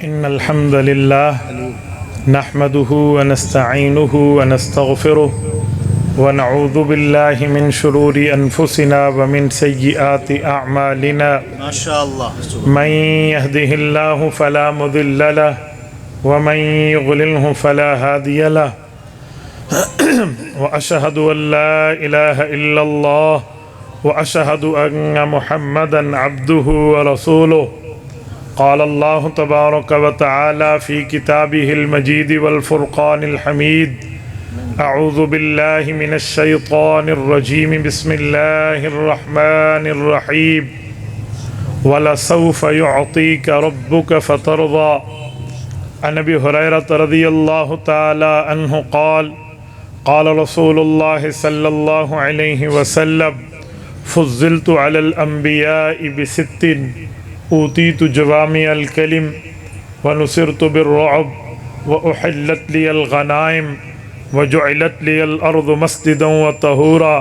إن الحمد لله نحمده ونستعينه ونستغفره ونعوذ بالله من شرور أنفسنا ومن سيئات أعمالنا ما شاء الله. من يهده الله فلا مضل له ومن يضلله فلا هادي له وأشهد أن لا إله إلا الله وأشهد أن محمدا عبده ورسوله. قال الله تبارك وتعالى في كتابه المجيد والفرقان الحميد: أعوذ بالله من الشيطان الرجيم بسم الله الرحمن الرحيم ولسوف يعطيك ربك فترضى. عن أبي هريرة رضي الله تعالى عنه قال: قال رسول الله صلى الله عليه وسلم: فضلت على الأنبياء بست: أوتيت جوامع الكلم ونصرت بالرعب وأحلت لي الغنائم وجعلت لي الأرض مسجدا وطهورا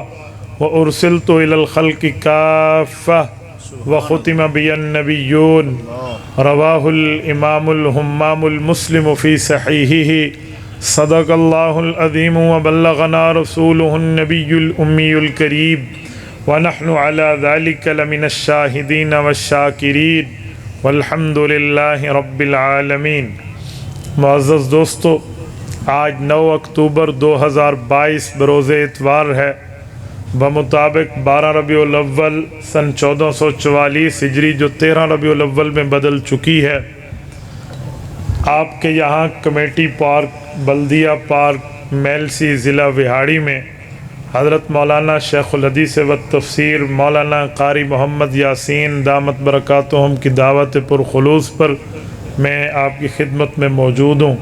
وأرسلت إلى الخلق كافة وختم بي النبيون. رواه الإمام الهمام المسلم في صحيحه. صدق الله العظيم وبلغنا رسوله النبي الأمي الكريم ونحن على ذلك لمن الشاهدين والشاکرین والحمد للہ رب العالمین. معزز دوستو، آج 9 اکتوبر 2022 بروز اتوار ہے، بمطابق 12 ربیع الاول سن 1444 ہجری، جو 13 ربیع الاول میں بدل چکی ہے. آپ کے یہاں کمیٹی پارک، بلدیہ پارک، میلسی، ضلع وہاڑی میں حضرت مولانا شیخ الحدیث و تفسیر مولانا قاری محمد یاسین دامت برکاتہم کی دعوت پرخلوص پر میں آپ کی خدمت میں موجود ہوں.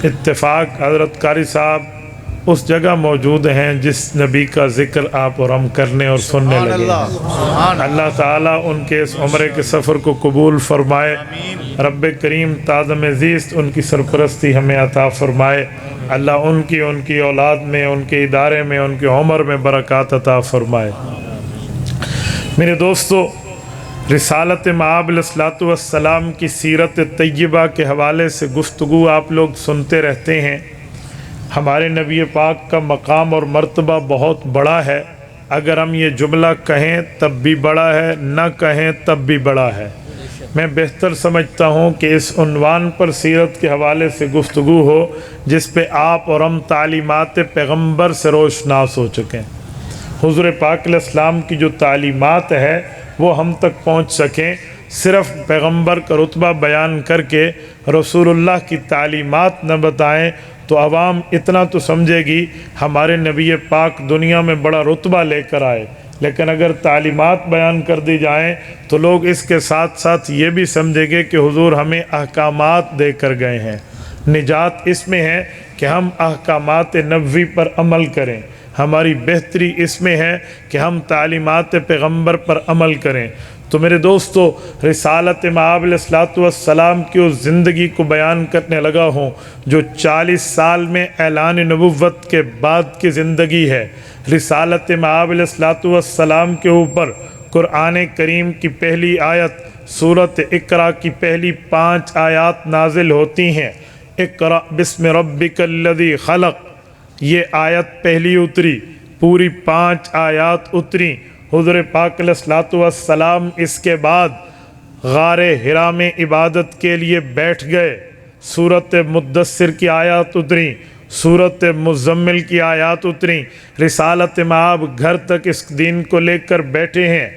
اتفاق حضرت قاری صاحب اس جگہ موجود ہیں جس نبی کا ذکر آپ اور ہم کرنے اور سننے لگے ہیں. اللہ تعالیٰ ان کے اس عمرے کے سفر کو قبول فرمائے. رب کریم تادم زیست ان کی سرپرستی ہمیں عطا فرمائے. اللہ ان کی اولاد میں، ان کے ادارے میں، ان کی عمر میں برکات عطا فرمائے. میرے دوستو، رسالت مآب علیہ السلام کی سیرت طیبہ کے حوالے سے گفتگو آپ لوگ سنتے رہتے ہیں. ہمارے نبی پاک کا مقام اور مرتبہ بہت بڑا ہے. اگر ہم یہ جملہ کہیں تب بھی بڑا ہے، نہ کہیں تب بھی بڑا ہے. میں بہتر سمجھتا ہوں کہ اس عنوان پر سیرت کے حوالے سے گفتگو ہو جس پہ آپ اور ہم تعلیمات پیغمبر سے روشناس ہو چکیں. حضور پاک علیہ السلام کی جو تعلیمات ہے وہ ہم تک پہنچ سکیں. صرف پیغمبر کا رتبہ بیان کر کے رسول اللہ کی تعلیمات نہ بتائیں تو عوام اتنا تو سمجھے گی ہمارے نبی پاک دنیا میں بڑا رتبہ لے کر آئے. لیکن اگر تعلیمات بیان کر دی جائیں تو لوگ اس کے ساتھ ساتھ یہ بھی سمجھیں گے کہ حضور ہمیں احکامات دے کر گئے ہیں. نجات اس میں ہے کہ ہم احکامات نبوی پر عمل کریں. ہماری بہتری اس میں ہے کہ ہم تعلیمات پیغمبر پر عمل کریں. تو میرے دوستو، رسالت مآب علیہ السلام کی اس زندگی کو بیان کرنے لگا ہوں جو 40 سال میں اعلان نبوت کے بعد کی زندگی ہے. رسالت مآب علیہ السلام کے اوپر قرآن کریم کی پہلی آیت سورۃ اقرا کی پہلی 5 آیات نازل ہوتی ہیں. اقرأ بسم ربک الذی خلق، یہ آیت پہلی اتری، پوری 5 آیات اتری. حضور پاک علیہ السلام اس کے بعد غار حرا میں عبادت کے لیے بیٹھ گئے. سورۃ مدثر کی آیات اتری، سورۃ مزمل کی آیات اتری. رسالت مآب گھر تک اس دین کو لے کر بیٹھے ہیں.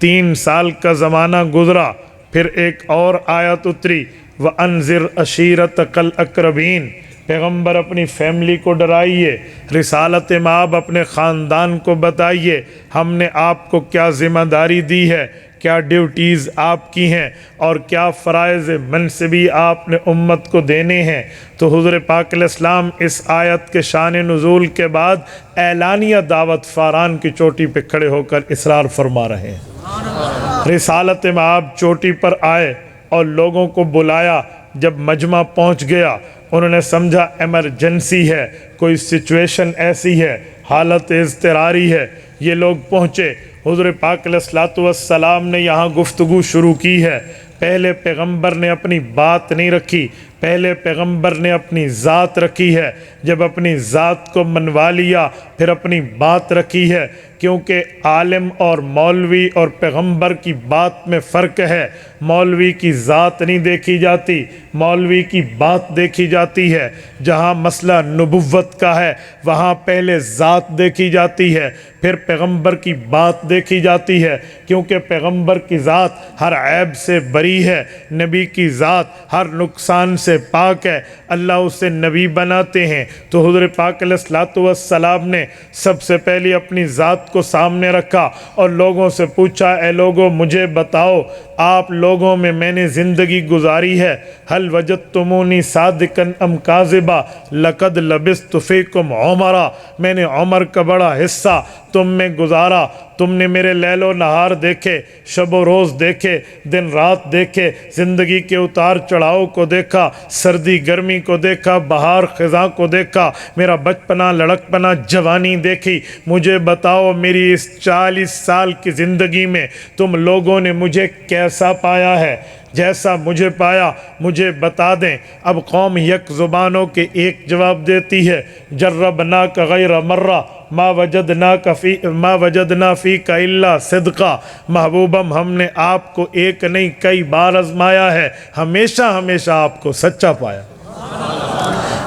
3 سال کا زمانہ گزرا، پھر ایک اور آیت اتری، وَأَنذِرْ عَشِيرَتَكَ الْأَقْرَبِينَ. پیغمبر اپنی فیملی کو ڈرائیے، رسالت مآب اپنے خاندان کو بتائیے ہم نے آپ کو کیا ذمہ داری دی ہے، کیا ڈیوٹیز آپ کی ہیں اور کیا فرائض منصبی آپ نے امت کو دینے ہیں. تو حضور پاک علیہ السلام اس آیت کے شان نزول کے بعد اعلانیہ دعوت فاران کی چوٹی پہ کھڑے ہو کر اصرار فرما رہے ہیں. رسالت مآب چوٹی پر آئے اور لوگوں کو بلایا. جب مجمع پہنچ گیا انہوں نے سمجھا ایمرجنسی ہے، کوئی سچویشن ایسی ہے، حالت اضطراری ہے. یہ لوگ پہنچے، حضور پاک علیہ السلام نے یہاں گفتگو شروع کی ہے. پہلے پیغمبر نے اپنی بات نہیں رکھی، پہلے پیغمبر نے اپنی ذات رکھی ہے، جب اپنی ذات کو منوا لیا پھر اپنی بات رکھی ہے، کیونکہ عالم اور مولوی اور پیغمبر کی بات میں فرق ہے۔ مولوی کی ذات نہیں دیکھی جاتی، مولوی کی بات دیکھی جاتی ہے۔ جہاں مسئلہ نبوت کا ہے وہاں پہلے ذات دیکھی جاتی ہے، پھر پیغمبر کی بات دیکھی جاتی ہے، کیونکہ پیغمبر کی ذات ہر عیب سے بری ہے، نبی کی ذات ہر نقصان سے پاک ہے، اللہ اسے نبی بناتے ہیں۔ تو حضور پاک علیہ الصلوۃ والسلام نے سب سے پہلے اپنی ذات کو سامنے رکھا اور لوگوں سے پوچھا، اے لوگوں مجھے بتاؤ آپ لوگوں میں نے زندگی گزاری ہے، هل وجدتمونی صادقا ام کاذبا لقد لبثت فیکم عمرا، میں نے عمر کا بڑا حصہ تم میں گزارا، تم نے میرے لیل و نہار دیکھے، شب و روز دیکھے، دن رات دیکھے، زندگی کے اتار چڑھاؤ کو دیکھا، سردی گرمی کو دیکھا، بہار خزاں کو دیکھا، میرا بچپنا لڑکپنا جوانی دیکھی۔ مجھے بتاؤ میری اس 40 سال کی زندگی میں تم لوگوں نے مجھے کیسا پایا ہے؟ جیسا مجھے پایا مجھے بتا دیں۔ اب قوم یک زبانوں کے ایک جواب دیتی ہے، جربناک غیر مرہ ما وجدنا فیک الا صدقا، محبوبم ہم نے آپ کو ایک نہیں کئی بار آزمایا ہے، ہمیشہ آپ کو سچا پایا۔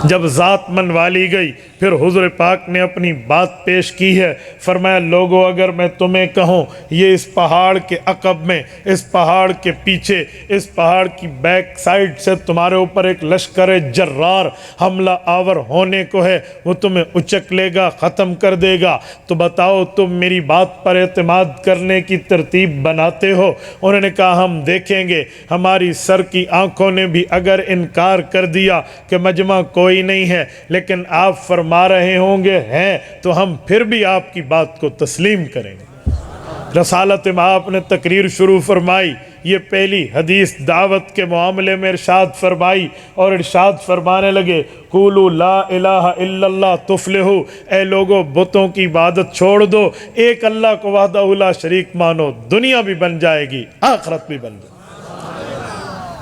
جب ذات منوا لی گئی پھر حضور پاک نے اپنی بات پیش کی ہے، فرمایا لوگو اگر میں تمہیں کہوں یہ اس پہاڑ کے عقب میں، اس پہاڑ کے پیچھے، اس پہاڑ کی بیک سائڈ سے تمہارے اوپر ایک لشکر جرار حملہ آور ہونے کو ہے، وہ تمہیں اچک لے گا، ختم کر دے گا، تو بتاؤ تم میری بات پر اعتماد کرنے کی ترتیب بناتے ہو؟ انہوں نے کہا ہم دیکھیں گے۔ ہماری سر کی آنکھوں نے بھی اگر انکار کر دیا کہ مجمع کوئی نہیں ہے، لیکن آپ فرما رہے ہوں گے ہیں، تو ہم پھر بھی آپ کی بات کو تسلیم کریں گے۔ رسالت میں آپ نے تقریر شروع فرمائی، یہ پہلی حدیث دعوت کے معاملے میں ارشاد فرمائی اور ارشاد فرمانے لگے، قولوا لا الہ الا اللہ تفلحوا، اے لوگوں بتوں کی عبادت چھوڑ دو، ایک اللہ کو وحدہ لا شریک مانو، دنیا بھی بن جائے گی، آخرت بھی بن جائے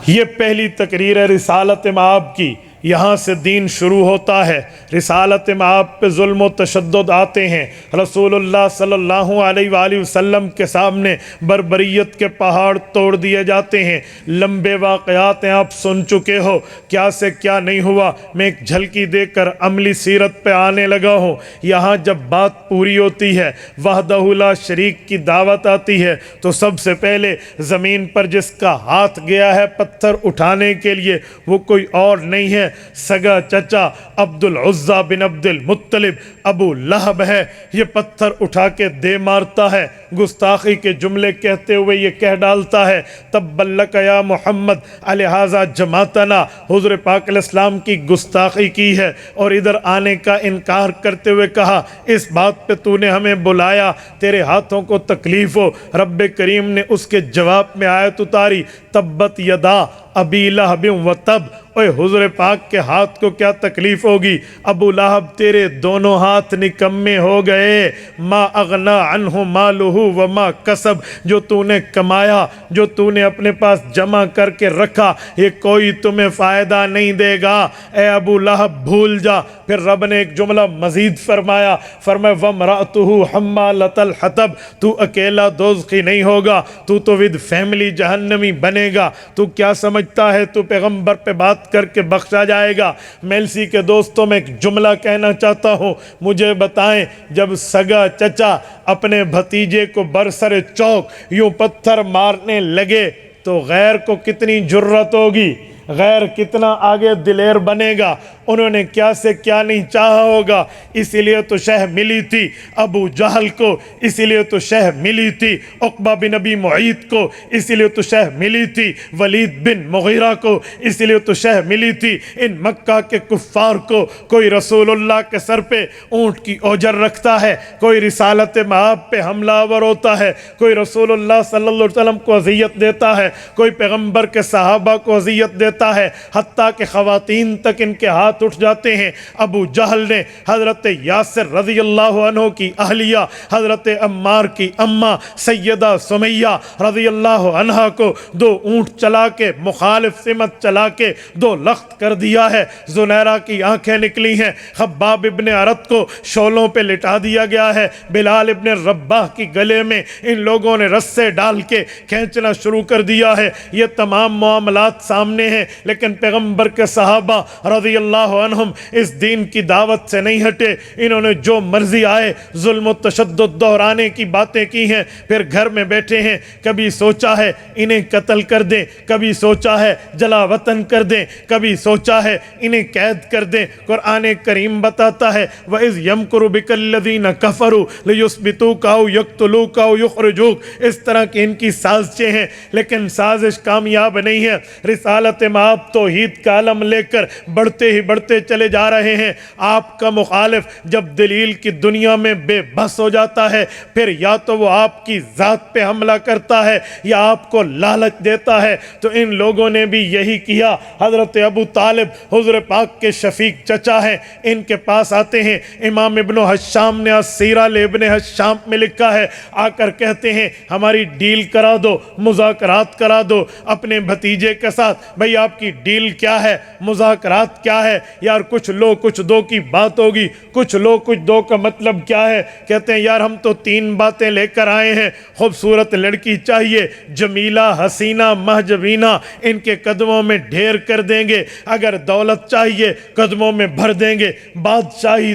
گی۔ یہ پہلی تقریر ہے رسالت مآب کی، یہاں سے دین شروع ہوتا ہے۔ رسالت مآب پہ ظلم و تشدد آتے ہیں، رسول اللہ صلی اللہ علیہ وآلہ وسلم کے سامنے بربریت کے پہاڑ توڑ دیے جاتے ہیں، لمبے واقعات ہیں آپ سن چکے ہو، کیا سے کیا نہیں ہوا، میں ایک جھلکی دے کر عملی سیرت پہ آنے لگا ہوں۔ یہاں جب بات پوری ہوتی ہے، وحدہ لا شریک کی دعوت آتی ہے، تو سب سے پہلے زمین پر جس کا ہاتھ گیا ہے پتھر اٹھانے کے لیے وہ کوئی اور نہیں ہے، سگا چچا عبد العزیٰ بن عبد المطلب ابو لہب ہے۔ یہ پتھر اٹھا کے دے مارتا ہے، گستاخی کے جملے کہتے ہوئے یہ کہہ ڈالتا ہے، تبا لک یا محمد الہذا جماعتنا، حضور پاک علیہ السلام کی گستاخی کی ہے اور ادھر آنے کا انکار کرتے ہوئے کہا اس بات پہ تو نے ہمیں بلایا، تیرے ہاتھوں کو تکلیف ہو۔ رب کریم نے اس کے جواب میں آیت اتاری، تبت یدا ابی لہب و تب، اوے حضور پاک کے ہاتھ کو کیا تکلیف ہوگی، ابو لہب تیرے دونوں ہاتھ نکمے ہو گئے، ما اغنا عنہ مالہ وما کسب، جو تو نے کمایا، جو تو نے اپنے پاس جمع کر کے رکھا، یہ کوئی تمہیں فائدہ نہیں دے گا، اے ابو لہب بھول جا۔ پھر رب نے ایک جملہ مزید فرمایا، وامرأتہ حمالۃ الحطب، تو اکیلا دوزخی نہیں ہوگا، تو ود فیملی جہنمی بنے گا، تو کیا سمجھتا ہے تو پیغمبر پہ بات کر کے بخشا جائے گا۔ میلسی کے دوستوں میں ایک جملہ کہنا چاہتا ہوں، مجھے بتائیں جب سگا چچا اپنے بھتیجے کو برسر چوک یوں پتھر مارنے لگے تو غیر کو کتنی جرت ہوگی، غیر کتنا آگے دلیر بنے گا، انہوں نے کیا سے کیا نہیں چاہا ہوگا، اسی لیے تو شہ ملی تھی ابو جہل کو، اسی لیے تو شہ ملی تھی عقبہ بن ابی معیط کو، اسی لیے تو شہ ملی تھی ولید بن مغیرہ کو، اسی لیے تو شہ ملی تھی ان مکہ کے کفار کو۔ کوئی رسول اللہ کے سر پہ اونٹ کی اوجر رکھتا ہے، کوئی رسالت مآب پہ حملہ آور ہوتا ہے، کوئی رسول اللہ صلی اللہ علیہ وسلم کو اذیت دیتا ہے، کوئی پیغمبر کے صحابہ کو اذیت دیتا دیتا ہے، حتیٰ کہ خواتین تک ان کے ہاتھ اٹھ جاتے ہیں۔ ابو جہل نے حضرت یاسر رضی اللہ عنہ کی اہلیہ حضرت عمار کی اماں سیدہ سمیہ رضی اللہ عنہ کو 2 اونٹ چلا کے مخالف سمت چلا کے 2 لخت کر دیا ہے۔ زنیرہ کی آنکھیں نکلی ہیں۔ خباب ابن عرط کو شولوں پہ لٹا دیا گیا ہے۔ بلال ابن رباح کی گلے میں ان لوگوں نے رسے ڈال کے کھینچنا شروع کر دیا ہے۔ یہ تمام معاملات سامنے ہیں، لیکن پیغمبر کے صحابہ رضی اللہ عنہم اس دین کی دعوت سے نہیں ہٹے۔ انہوں نے جو مرضی آئے ظلم و تشدد دہرانے کی باتیں کی ہیں، پھر گھر میں بیٹھے ہیں۔ کبھی سوچا ہے انہیں قتل کر دیں، کبھی سوچا ہے جلا وطن کر دیں، کبھی سوچا ہے انہیں قید کر دیں۔ قرآن کریم بتاتا ہے وَإِذْ يَمْكُرُ بِكَ الَّذِينَ كَفَرُوا لِيُثْبِتُوكَ أَوْ يَقْتُلُوكَ أَوْ يُخْرِجُوكَ۔ اس طرح کی ان کی سازشیں ہیں، لیکن سازش کامیاب نہیں ہے۔ رسالت مآب توحید کا علم لے کر بڑھتے ہی بڑھتے چلے جا رہے ہیں۔ آپ کا مخالف جب دلیل کی دنیا میں بے بس ہو جاتا ہے، پھر یا تو وہ آپ کی ذات پہ حملہ کرتا ہے یا آپ کو لالچ دیتا ہے۔ تو ان لوگوں نے بھی یہی کیا۔ حضرت ابو طالب حضور پاک کے شفیق چچا ہیں، ان کے پاس آتے ہیں۔ امام ابن حشام نے السیرہ لابن حشام میں لکھا ہے، آ کر کہتے ہیں ہماری ڈیل کرا دو، مذاکرات کرا دو اپنے بھتیجے کے ساتھ۔ بھئی آپ کی ڈیل کیا ہے، مذاکرات کیا ہے؟ یار کچھ لو کچھ دو کی بات ہوگی، کچھ لو کچھ دو کا مطلب کیا ہے؟ کہتے ہیں یار ہم تو 3 باتیں لے کر آئے ہیں۔ خوبصورت لڑکی چاہیے، جمیلہ حسینہ مہجبینہ، ان کے قدموں میں ڈھیر کر دیں گے۔ اگر دولت چاہیے قدموں میں بھر دیں گے۔ بادشاہی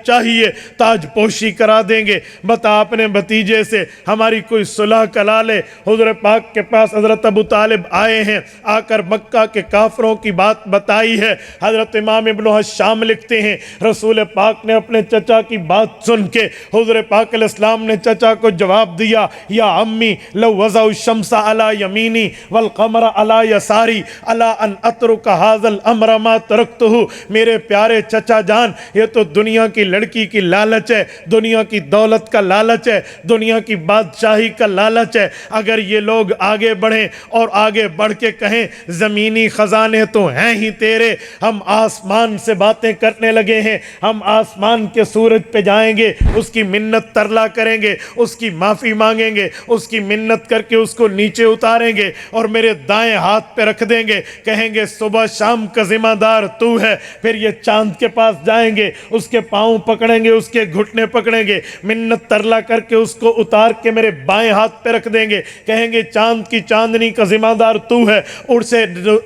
چاہیے تاج پوشی کرا دیں گے۔ بتا اپنے بھتیجے سے ہماری کوئی صلح کلا لے۔ حضور پاک کے پاس حضرت ابو طالب آئے ہیں، آ کر مکہ کے کافروں کی بات بتائی ہے۔ حضرت امام ابن حشام لکھتے ہیں رسول پاک نے اپنے چچا کی بات سن کے حضور پاک علیہ السلام نے چچا کو جواب دیا، یا امی لو وضع الشمس علی یمینی والقمر علی یساری الا ان اترک ھذا الامر ما ترکتہ۔ میرے پیارے چچا جان، یہ تو دنیا کی لڑکی کی لالچ ہے، دنیا کی دولت کا لالچ ہے، دنیا کی بادشاہی کا لالچ ہے۔ اگر یہ لوگ آگے بڑھیں اور آگے بڑھ کے کہیں زمینی خزانے تو ہیں ہی تیرے، ہم آسمان سے باتیں کرنے لگے ہیں، ہم آسمان کے سورج پہ جائیں گے، اس کی منت ترلا کریں گے، اس کی معافی مانگیں گے، اس کی منت کر کے اس کو نیچے اتاریں گے اور میرے دائیں ہاتھ پہ رکھ دیں گے، کہیں گے صبح شام کا ذمہ دار تو ہے۔ پھر یہ چاند کے پاس جائیں گے، اس کے پاؤں پکڑیں گے، اس کے گھٹنے پکڑیں گے، منت ترلا کر کے اس کو اتار کے میرے بائیں ہاتھ پہ رکھ دیں گے، کہیں گے چاند کی چاندنی کا ذمہ دار تو ہے،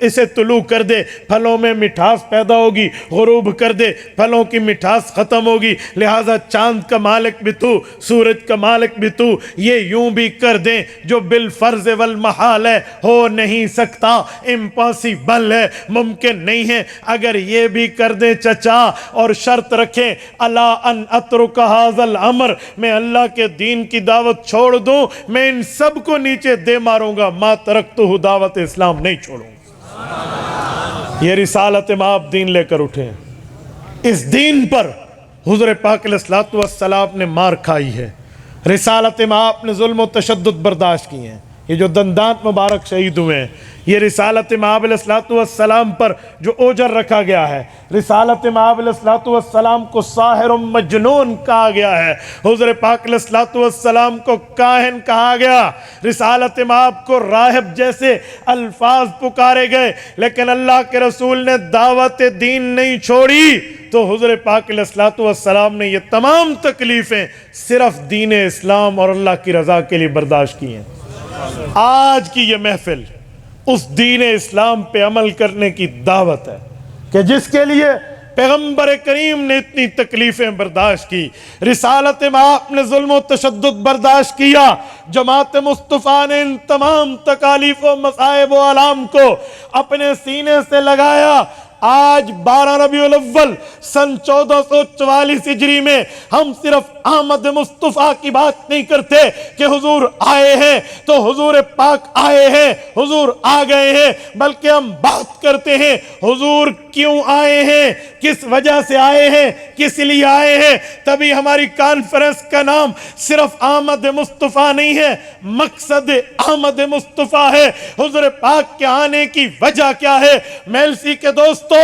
اسے طلوع کر دے، پھلوں میں مٹھاس پیدا ہوگی، غروب کر دے، پھلوں کی مٹھاس ختم ہوگی، لہٰذا چاند کا مالک بھی تو، سورج کا مالک بھی تو، یہ یوں بھی کر دیں جو بالفرض والمحال ہے، ہو نہیں سکتا، امپاسبل ہے، ممکن نہیں ہے۔ اگر یہ بھی کر دیں چچا اور شرط رکھیں الا ان اترک ھذا الامر، میں اللہ کے دین کی دعوت چھوڑ دوں، میں ان سب کو نیچے دے ماروں گا، ما ترکتہ، دعوت اسلام نہیں چھوڑوں گا۔ یہ رسالت مآب دین لے کر اٹھے ہیں۔ اس دین پر حضور پاک علیہ الصلوۃ والسلام نے مار کھائی ہے، رسالت مآب نے ظلم و تشدد برداشت کیے ہیں۔ یہ جو دندانت مبارک شہید ہوئے ہیں، یہ رسالت مآب علیہ الصلوۃ والسلام پر جو اوجر رکھا گیا ہے، رسالت مآب علیہ الصلوۃ والسلام کو ساحر و مجنون کہا گیا ہے، حضور پاک علیہ الصلوۃ والسلام کو کاہن کہا گیا، رسالت مآب کو راہب جیسے الفاظ پکارے گئے، لیکن اللہ کے رسول نے دعوت دین نہیں چھوڑی، تو حضور پاک علیہ الصلوۃ والسلام نے یہ تمام تکلیفیں صرف دین اسلام اور اللہ کی رضا کے لیے برداشت کی ہیں۔ آج کی یہ محفل اس دین اسلام پہ عمل کرنے کی دعوت ہے کہ جس کے لیے پیغمبر کریم نے اتنی تکلیفیں برداشت کی، رسالت مآب نے ظلم و تشدد برداشت کیا، جماعت مصطفیٰ نے ان تمام تکالیف و مصائب و آلام کو اپنے سینے سے لگایا۔ آج 12 ربیع الاول سن 1444 ہجری میں ہم صرف آمد مصطفیٰ کی بات نہیں کرتے کہ حضور آئے ہیں تو حضور پاک آئے ہیں، حضور آ گئے ہیں، بلکہ ہم بات کرتے ہیں حضور کیوں آئے ہیں، کس وجہ سے آئے ہیں، کس لیے آئے ہیں۔ تبھی ہماری کانفرنس کا نام صرف آمد مصطفیٰ نہیں ہے، مقصد آمد مصطفیٰ ہے۔ حضور پاک کے آنے کی وجہ کیا ہے؟ میلسی کے دوستو،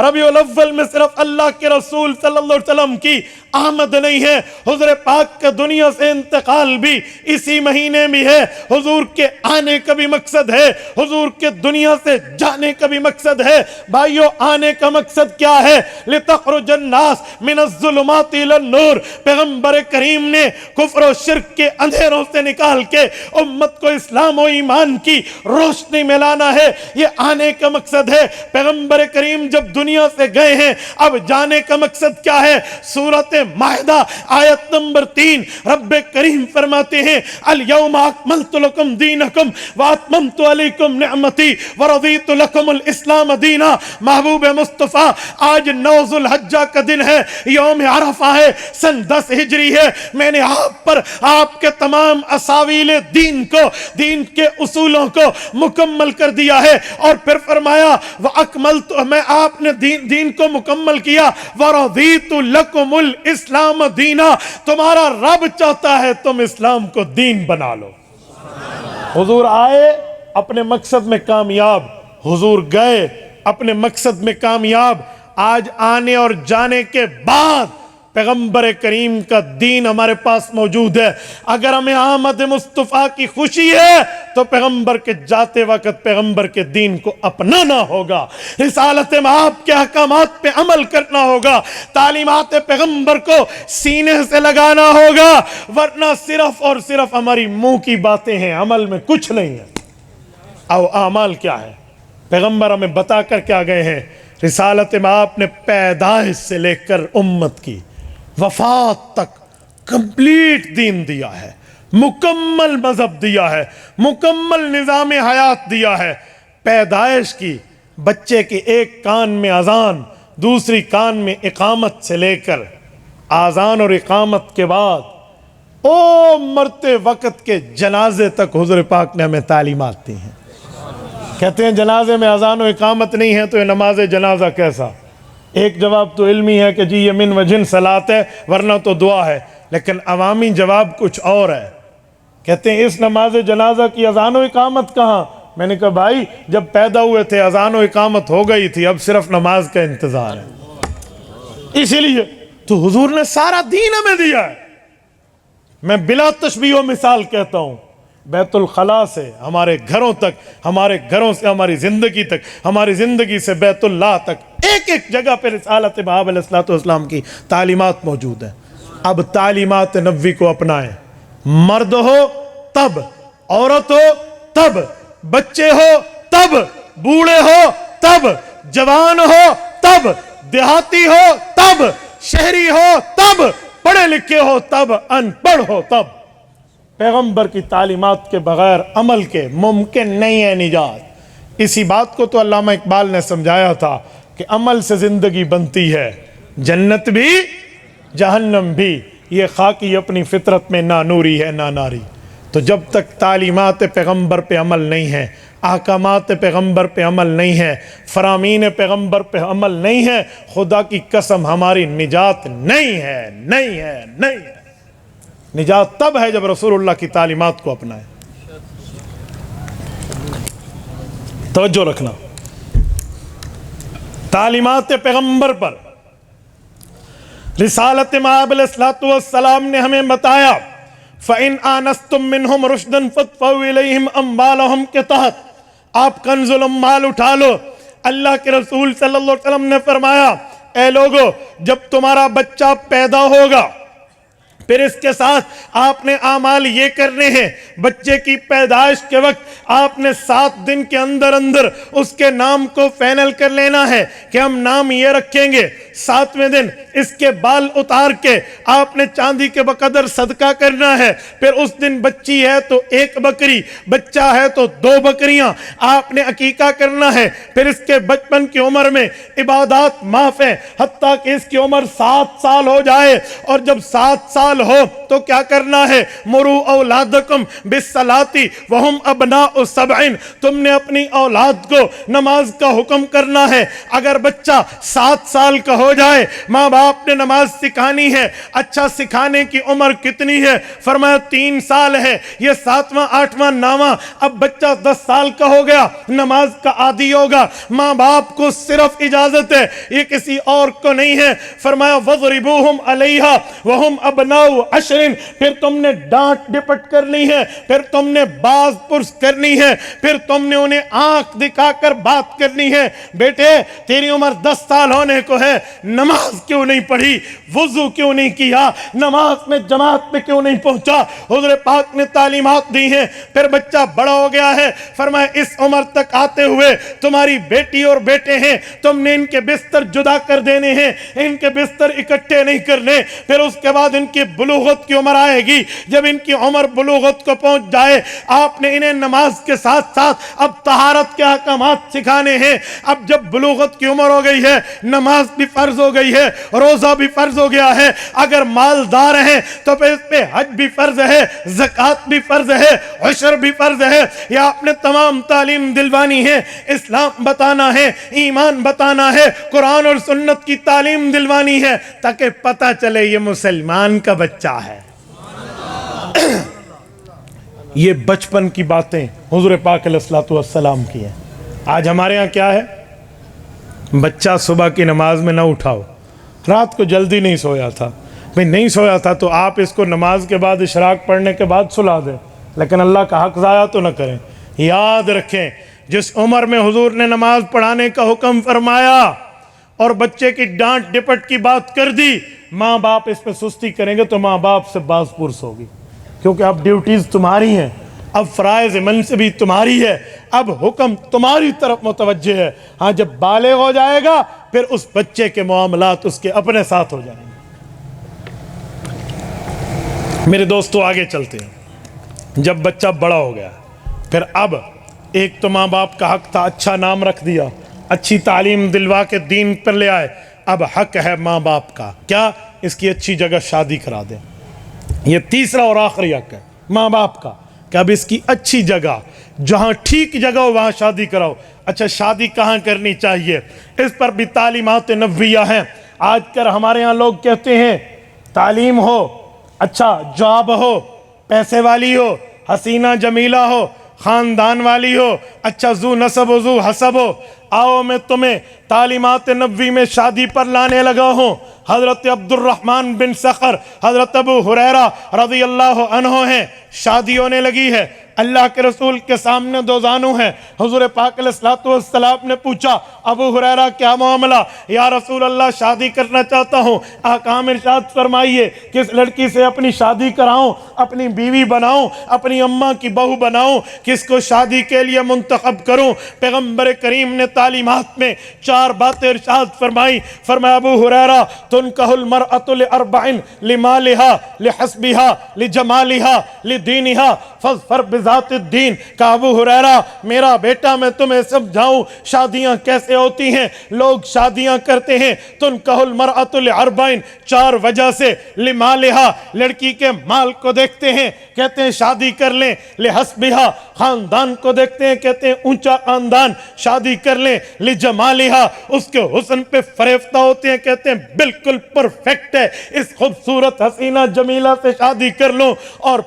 ربیع الاول میں صرف اللہ کے رسول صلی اللہ علیہ وسلم کی آمد نہیں ہے، حضور پاک کا دنیا سے انتقال بھی اسی مہینے میں ہے۔ حضور کے آنے کا بھی مقصد ہے، حضور کے دنیا سے جانے کا بھی مقصد ہے۔ بھائیو، آنے کا مقصد کیا ہے؟ لِتَخْرُجَ النَّاسَ مِنَ الظُّلُمَاتِ إِلَى النُّورِ، پیغمبر کریم نے کفر و شرک کے اندھیروں سے نکال کے امت کو اسلام و ایمان کی روشنی میں لانا ہے، یہ آنے کا مقصد ہے۔ پیغمبر کریم جب دنیا سے گئے ہیں، اب جانے کا مقصد کیا ہے؟ سورۃ مائدہ آیت نمبر 3 رب کریم فرماتے ہیں الیوم اکملت لکم دینکم واتممت علیکم نعمتی ورضیت لکم الاسلام دینا۔ محبوب مصطفیٰ، آج 9 ذو الحجہ کا دن ہے، یوم عرفہ ہے، سن 10 ہجری ہے۔ میں نے آپ پر آپ کے تمام اساویل دین کو، دین کے اصولوں کو مکمل کر دیا ہے، اور پھر فرمایا وَأَكْمَلْتُ، میں آپ نے دین کو مکمل کیا، وَرَضِيتُ لَكُمُ الْإِسْلَامَ دِينًا، تمہارا رب چاہتا ہے تم اسلام کو دین بنا لو۔ حضور آئے اپنے مقصد میں کامیاب، حضور گئے اپنے مقصد میں کامیاب۔ آج آنے اور جانے کے بعد پیغمبر کریم کا دین ہمارے پاس موجود ہے۔ اگر ہمیں آمد مصطفیٰ کی خوشی ہے تو پیغمبر کے جاتے وقت پیغمبر کے دین کو اپنانا ہوگا، رسالت مآب کے احکامات پہ عمل کرنا ہوگا، تعلیمات پیغمبر کو سینے سے لگانا ہوگا، ورنہ صرف اور صرف ہماری منہ کی باتیں ہیں، عمل میں کچھ نہیں ہے۔ او اعمال کیا ہے؟ پیغمبر ہمیں بتا کر کیا گئے ہیں؟ رسالت مآب نے پیدائش سے لے کر امت کی وفات تک کمپلیٹ دین دیا ہے، مکمل مذہب دیا ہے، مکمل نظام حیات دیا ہے۔ پیدائش کی، بچے کے ایک کان میں اذان، دوسری کان میں اقامت سے لے کر اذان اور اقامت کے بعد او مرتے وقت کے جنازے تک حضور پاک نے ہمیں تعلیمات دی ہیں۔ کہتے ہیں جنازے میں اذان و اقامت نہیں ہے تو یہ نماز جنازہ کیسا؟ ایک جواب تو علمی ہے کہ جی یہ من وجن صلاۃ ہے، ورنہ تو دعا ہے، لیکن عوامی جواب کچھ اور ہے۔ کہتے ہیں اس نماز جنازہ کی اذان و اقامت کہاں؟ میں نے کہا بھائی جب پیدا ہوئے تھے اذان و اقامت ہو گئی تھی، اب صرف نماز کا انتظار ہے۔ اسی لیے تو حضور نے سارا دین ہمیں دیا ہے۔ میں بلا تشبیہ و مثال کہتا ہوں، بیت الخلاء سے ہمارے گھروں تک، ہمارے گھروں سے ہماری زندگی تک، ہماری زندگی سے بیت اللہ تک، ایک ایک جگہ پہ رسالت مآب علیہ السلام کی تعلیمات موجود ہیں۔ اب تعلیمات نبوی کو اپنائیں، مرد ہو تب، عورت ہو تب، بچے ہو تب، بوڑھے ہو تب، جوان ہو تب، دیہاتی ہو تب، شہری ہو تب، پڑھے لکھے ہو تب، ان پڑھ ہو تب۔ پیغمبر کی تعلیمات کے بغیر عمل کے ممکن نہیں ہے نجات۔ اسی بات کو تو علامہ اقبال نے سمجھایا تھا کہ عمل سے زندگی بنتی ہے، جنت بھی جہنم بھی، یہ خاکی اپنی فطرت میں نہ نوری ہے نہ ناری۔ تو جب تک تعلیمات پیغمبر پہ عمل نہیں ہے، احکامات پیغمبر پہ عمل نہیں ہے، فرامین پیغمبر پہ عمل نہیں ہے، خدا کی قسم ہماری نجات نہیں ہے، نہیں ہے، نہیں ہے۔ نجات تب ہے جب رسول اللہ کی تعلیمات کو اپنائیں۔ توجہ رکھنا، تعلیمات پیغمبر پر رسالت مآب علیہ السلام نے ہمیں بتایا فَإِنْ آنَسْتُم مِّنْهُمْ رُشْدًا فَادْفَعُوا إِلَيْهِمْ أَمْوَالَهُمْ کے تحت آپ کنز الاموال اٹھا لو۔ اللہ کے رسول صلی اللہ علیہ وسلم نے فرمایا اے لوگو، جب تمہارا بچہ پیدا ہوگا پھر اس کے ساتھ آپ نے اعمال یہ کرنے ہیں، بچے کی پیدائش کے وقت آپ نے 7 دن کے اندر اندر اس کے نام کو فائنل کر لینا ہے کہ ہم نام یہ رکھیں گے۔ 7ویں دن اس کے بال اتار کے آپ نے چاندی کے بقدر صدقہ کرنا ہے۔ پھر اس دن بچی ہے تو 1 بکری، بچہ ہے تو 2 بکریاں آپ نے عقیقہ کرنا ہے۔ پھر اس کے بچپن کی عمر میں عبادات معاف ہیں حتیٰ کہ اس کی عمر 7 سال ہو جائے، اور جب 7 سال ہو تو کیا کرنا ہے؟ مرو اولادکم بالصلاۃ وہم ابناء 7، تم نے اپنی اولاد کو نماز کا حکم کرنا ہے۔ اگر بچہ 7 سال کا ہو جائے، ماں باپ نے نماز سکھانی ہے۔ اچھا، سکھانے کی عمر کتنی ہے؟ فرمایا 3 سال ہے۔ یہ 7واں 8واں 9واں، اب بچہ 10 سال کا ہو گیا، نماز کا عادی ہوگا۔ ماں باپ کو صرف اجازت ہے، یہ کسی اور کو نہیں ہے۔ فرمایا وَضْرِبُوهُمْ عَلَيْهَا وَهُمْ أَبْنَاءُ 10، پھر تم نے ڈانٹ ڈپٹ کرنی ہے، پھر تم نے باز پرس کرنی ہے، پھر تم نے انہیں آنکھ دکھا کر بات کرنی ہے۔ بیٹے تیری عمر 10 سال ہونے کو ہے، نماز کیوں نہیں پڑھی؟ وضو کیوں نہیں کیا؟ نماز میں جماعت میں کیوں نہیں پہنچا؟ حضور پاک نے تعلیمات دی ہیں۔ پھر بچہ بڑا ہو گیا ہے، فرمایا اس عمر تک آتے ہوئے تمہاری بیٹی اور بیٹے ہیں، تم نے ان کے بستر جدا کر دینے ہیں، ان کے بستر اکٹھے نہیں کرنے۔ پھر اس کے بعد ان کی بلوغت کی عمر آئے گی، جب ان کی عمر بلوغت کو پہنچ جائے آپ نے انہیں نماز کے ساتھ ساتھ اب طہارت کے احکامات سکھانے ہیں۔ اب جب بلوغت کی عمر ہو گئی ہے، نماز بھی فرض ہو گئی ہے، روزہ بھی فرض ہو گیا ہے، اگر مالدار ہیں تو پھر اس پہ حج بھی فرض ہے، زکوٰۃ بھی فرض ہے، عشر بھی فرض ہے۔ یہ آپ نے تمام تعلیم دلوانی ہے، اسلام بتانا ہے، ایمان بتانا ہے، قرآن اور سنت کی تعلیم دلوانی ہے، تاکہ پتہ چلے یہ مسلمان کا بچہ ہے۔ یہ بچپن کی باتیں حضور پاک علیہ الصلوۃ والسلام کی ہیں۔ آج ہمارے ہاں کیا ہے؟ بچہ صبح کی نماز میں نہ اٹھاؤ، رات کو جلدی نہیں سویا تھا، بھئی نہیں سویا تھا تو آپ اس کو نماز کے بعد اشراق پڑھنے کے بعد سلا دیں، لیکن اللہ کا حق ضائع تو نہ کریں۔ یاد رکھیں جس عمر میں حضور نے نماز پڑھانے کا حکم فرمایا اور بچے کی ڈانٹ ڈپٹ کی بات کر دی، ماں باپ اس پہ سستی کریں گے تو ماں باپ سے باز پرس ہوگی، کیونکہ اب ڈیوٹیز تمہاری ہیں، اب فرائض منصبی تمہاری ہے، اب حکم تمہاری طرف متوجہ ہے۔ ہاں جب بالغ ہو جائے گا پھر اس بچے کے معاملات اس کے اپنے ساتھ ہو جائیں گے۔ میرے دوستو آگے چلتے ہیں۔ جب بچہ بڑا ہو گیا پھر اب ایک تو ماں باپ کا حق تھا، اچھا نام رکھ دیا، اچھی تعلیم دلوا کے دین پر لے آئے، اب حق ہے ماں باپ کا کیا؟ اس کی اچھی جگہ شادی کرا دیں۔ یہ تیسرا اور آخری حق ہے ماں باپ کا کہ اب اس کی اچھی جگہ، جہاں ٹھیک جگہ ہو وہاں شادی کراؤ۔ اچھا شادی کہاں کرنی چاہیے؟ اس پر بھی تعلیمات نبویہ ہیں۔ آج کل ہمارے ہاں لوگ کہتے ہیں تعلیم ہو، اچھا جاب ہو، پیسے والی ہو، حسینہ جمیلہ ہو، خاندان والی ہو، اچھا ذو نسب و ذو حسب ہو، آؤ میں تمہیں تعلیمات نبوی میں شادی پر لانے لگا ہوں۔ حضرت عبد الرحمن بن صخر، حضرت ابو ہریرہ رضی اللہ عنہ ہیں، شادی ہونے لگی ہے، اللہ کے رسول کے سامنے 2 زانو ہیں۔ حضور پاک علیہ الصلوۃ والسلام نے پوچھا ابو ہریرہ کیا معاملہ؟ یا رسول اللہ شادی کرنا چاہتا ہوں، احکام ارشاد فرمائیے کس لڑکی سے اپنی شادی کراؤں، اپنی بیوی بناؤں، اپنی اماں کی بہو بناؤں، کس کو شادی کے لیے منتخب کروں؟ پیغمبر کریم نے تعلیمات میں 4 باتیں ارشاد فرمائی۔ فرمایا ابو ہریرہ تنکح المرأۃ لأربع، لمالها، لحسبها، لجمالها، لدینها، فاظفر بذات الدین۔ کہ ابو ہریرہ میرا بیٹا میں تمہیں سمجھاؤں شادیاں کیسے ہوتی ہیں۔ لوگ شادیاں کرتے ہیں تنکح المرأۃ لأربع، 4 وجہ سے، لمالها لڑکی کے مال کو دیکھتے ہیں کہتے ہیں شادی کر لیں، لحسبها خاندان کو دیکھتے ہیں کہتے ہیں اونچا خاندان شادی کر لیں، لجمالها اس کے حسن پہ فریفتہ ہوتے ہیں کہتے ہیں بالکل پرفیکٹ ہے، اس خوبصورت حسینہ جمیلہ سے شادی کر لوں۔ اور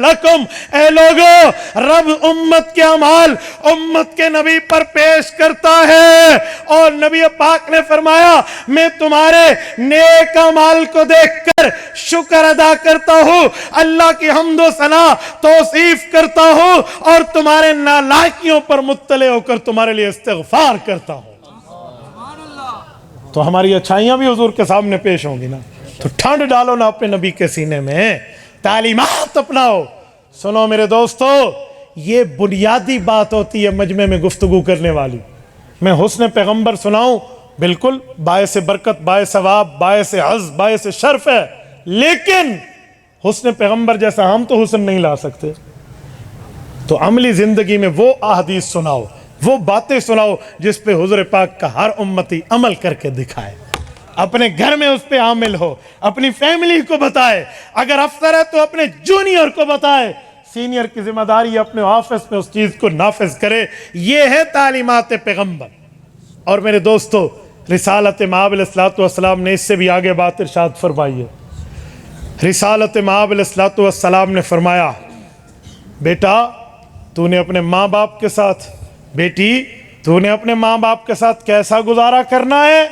لکم، اے لوگو رب امت کے اعمال امت کے نبی پر پیش کرتا ہے، اور نبی پاک نے فرمایا میں تمہارے نیک اعمال کو دیکھ کر شکر ادا کرتا ہوں، اللہ کی حمد و ثنا توصیف کرتا ہوں، اور تمہارے نالائکیوں پر مطلع ہو کر تمہارے لیے استغفار کرتا ہوں۔ تو ہماری اچھائیاں بھی حضور کے سامنے پیش ہوں گی نا، تو ٹھنڈ ڈالو نا اپنے نبی کے سینے میں، تعلیمات اپناؤ۔ سنو میرے دوستو، یہ بنیادی بات ہوتی ہے مجمع میں گفتگو کرنے والی۔ میں حسن پیغمبر سناؤں، بالکل باعث برکت، باعث ثواب، باعث عز، باعث شرف ہے، لیکن حسن پیغمبر جیسا ہم تو حسن نہیں لا سکتے۔ تو عملی زندگی میں وہ احادیث سناؤ، وہ باتیں سناؤ جس پہ حضور پاک کا ہر امتی عمل کر کے دکھائے، اپنے گھر میں اس پہ عامل ہو، اپنی فیملی کو بتائے، اگر افسر ہے تو اپنے جونیئر کو بتائے، سینئر کی ذمہ داری اپنے آفس میں اس چیز کو نافذ کرے۔ یہ ہے تعلیمات پیغمبر۔ اور میرے دوستو، رسالت مآب علیہ السلام نے اس سے بھی آگے بات ارشاد فرمائی ہے۔ رسالت مآب علیہ السلام نے فرمایا، بیٹا تو نے اپنے ماں باپ کے ساتھ، بیٹی تو نے اپنے ماں باپ کے ساتھ کیسا گزارا کرنا ہے؟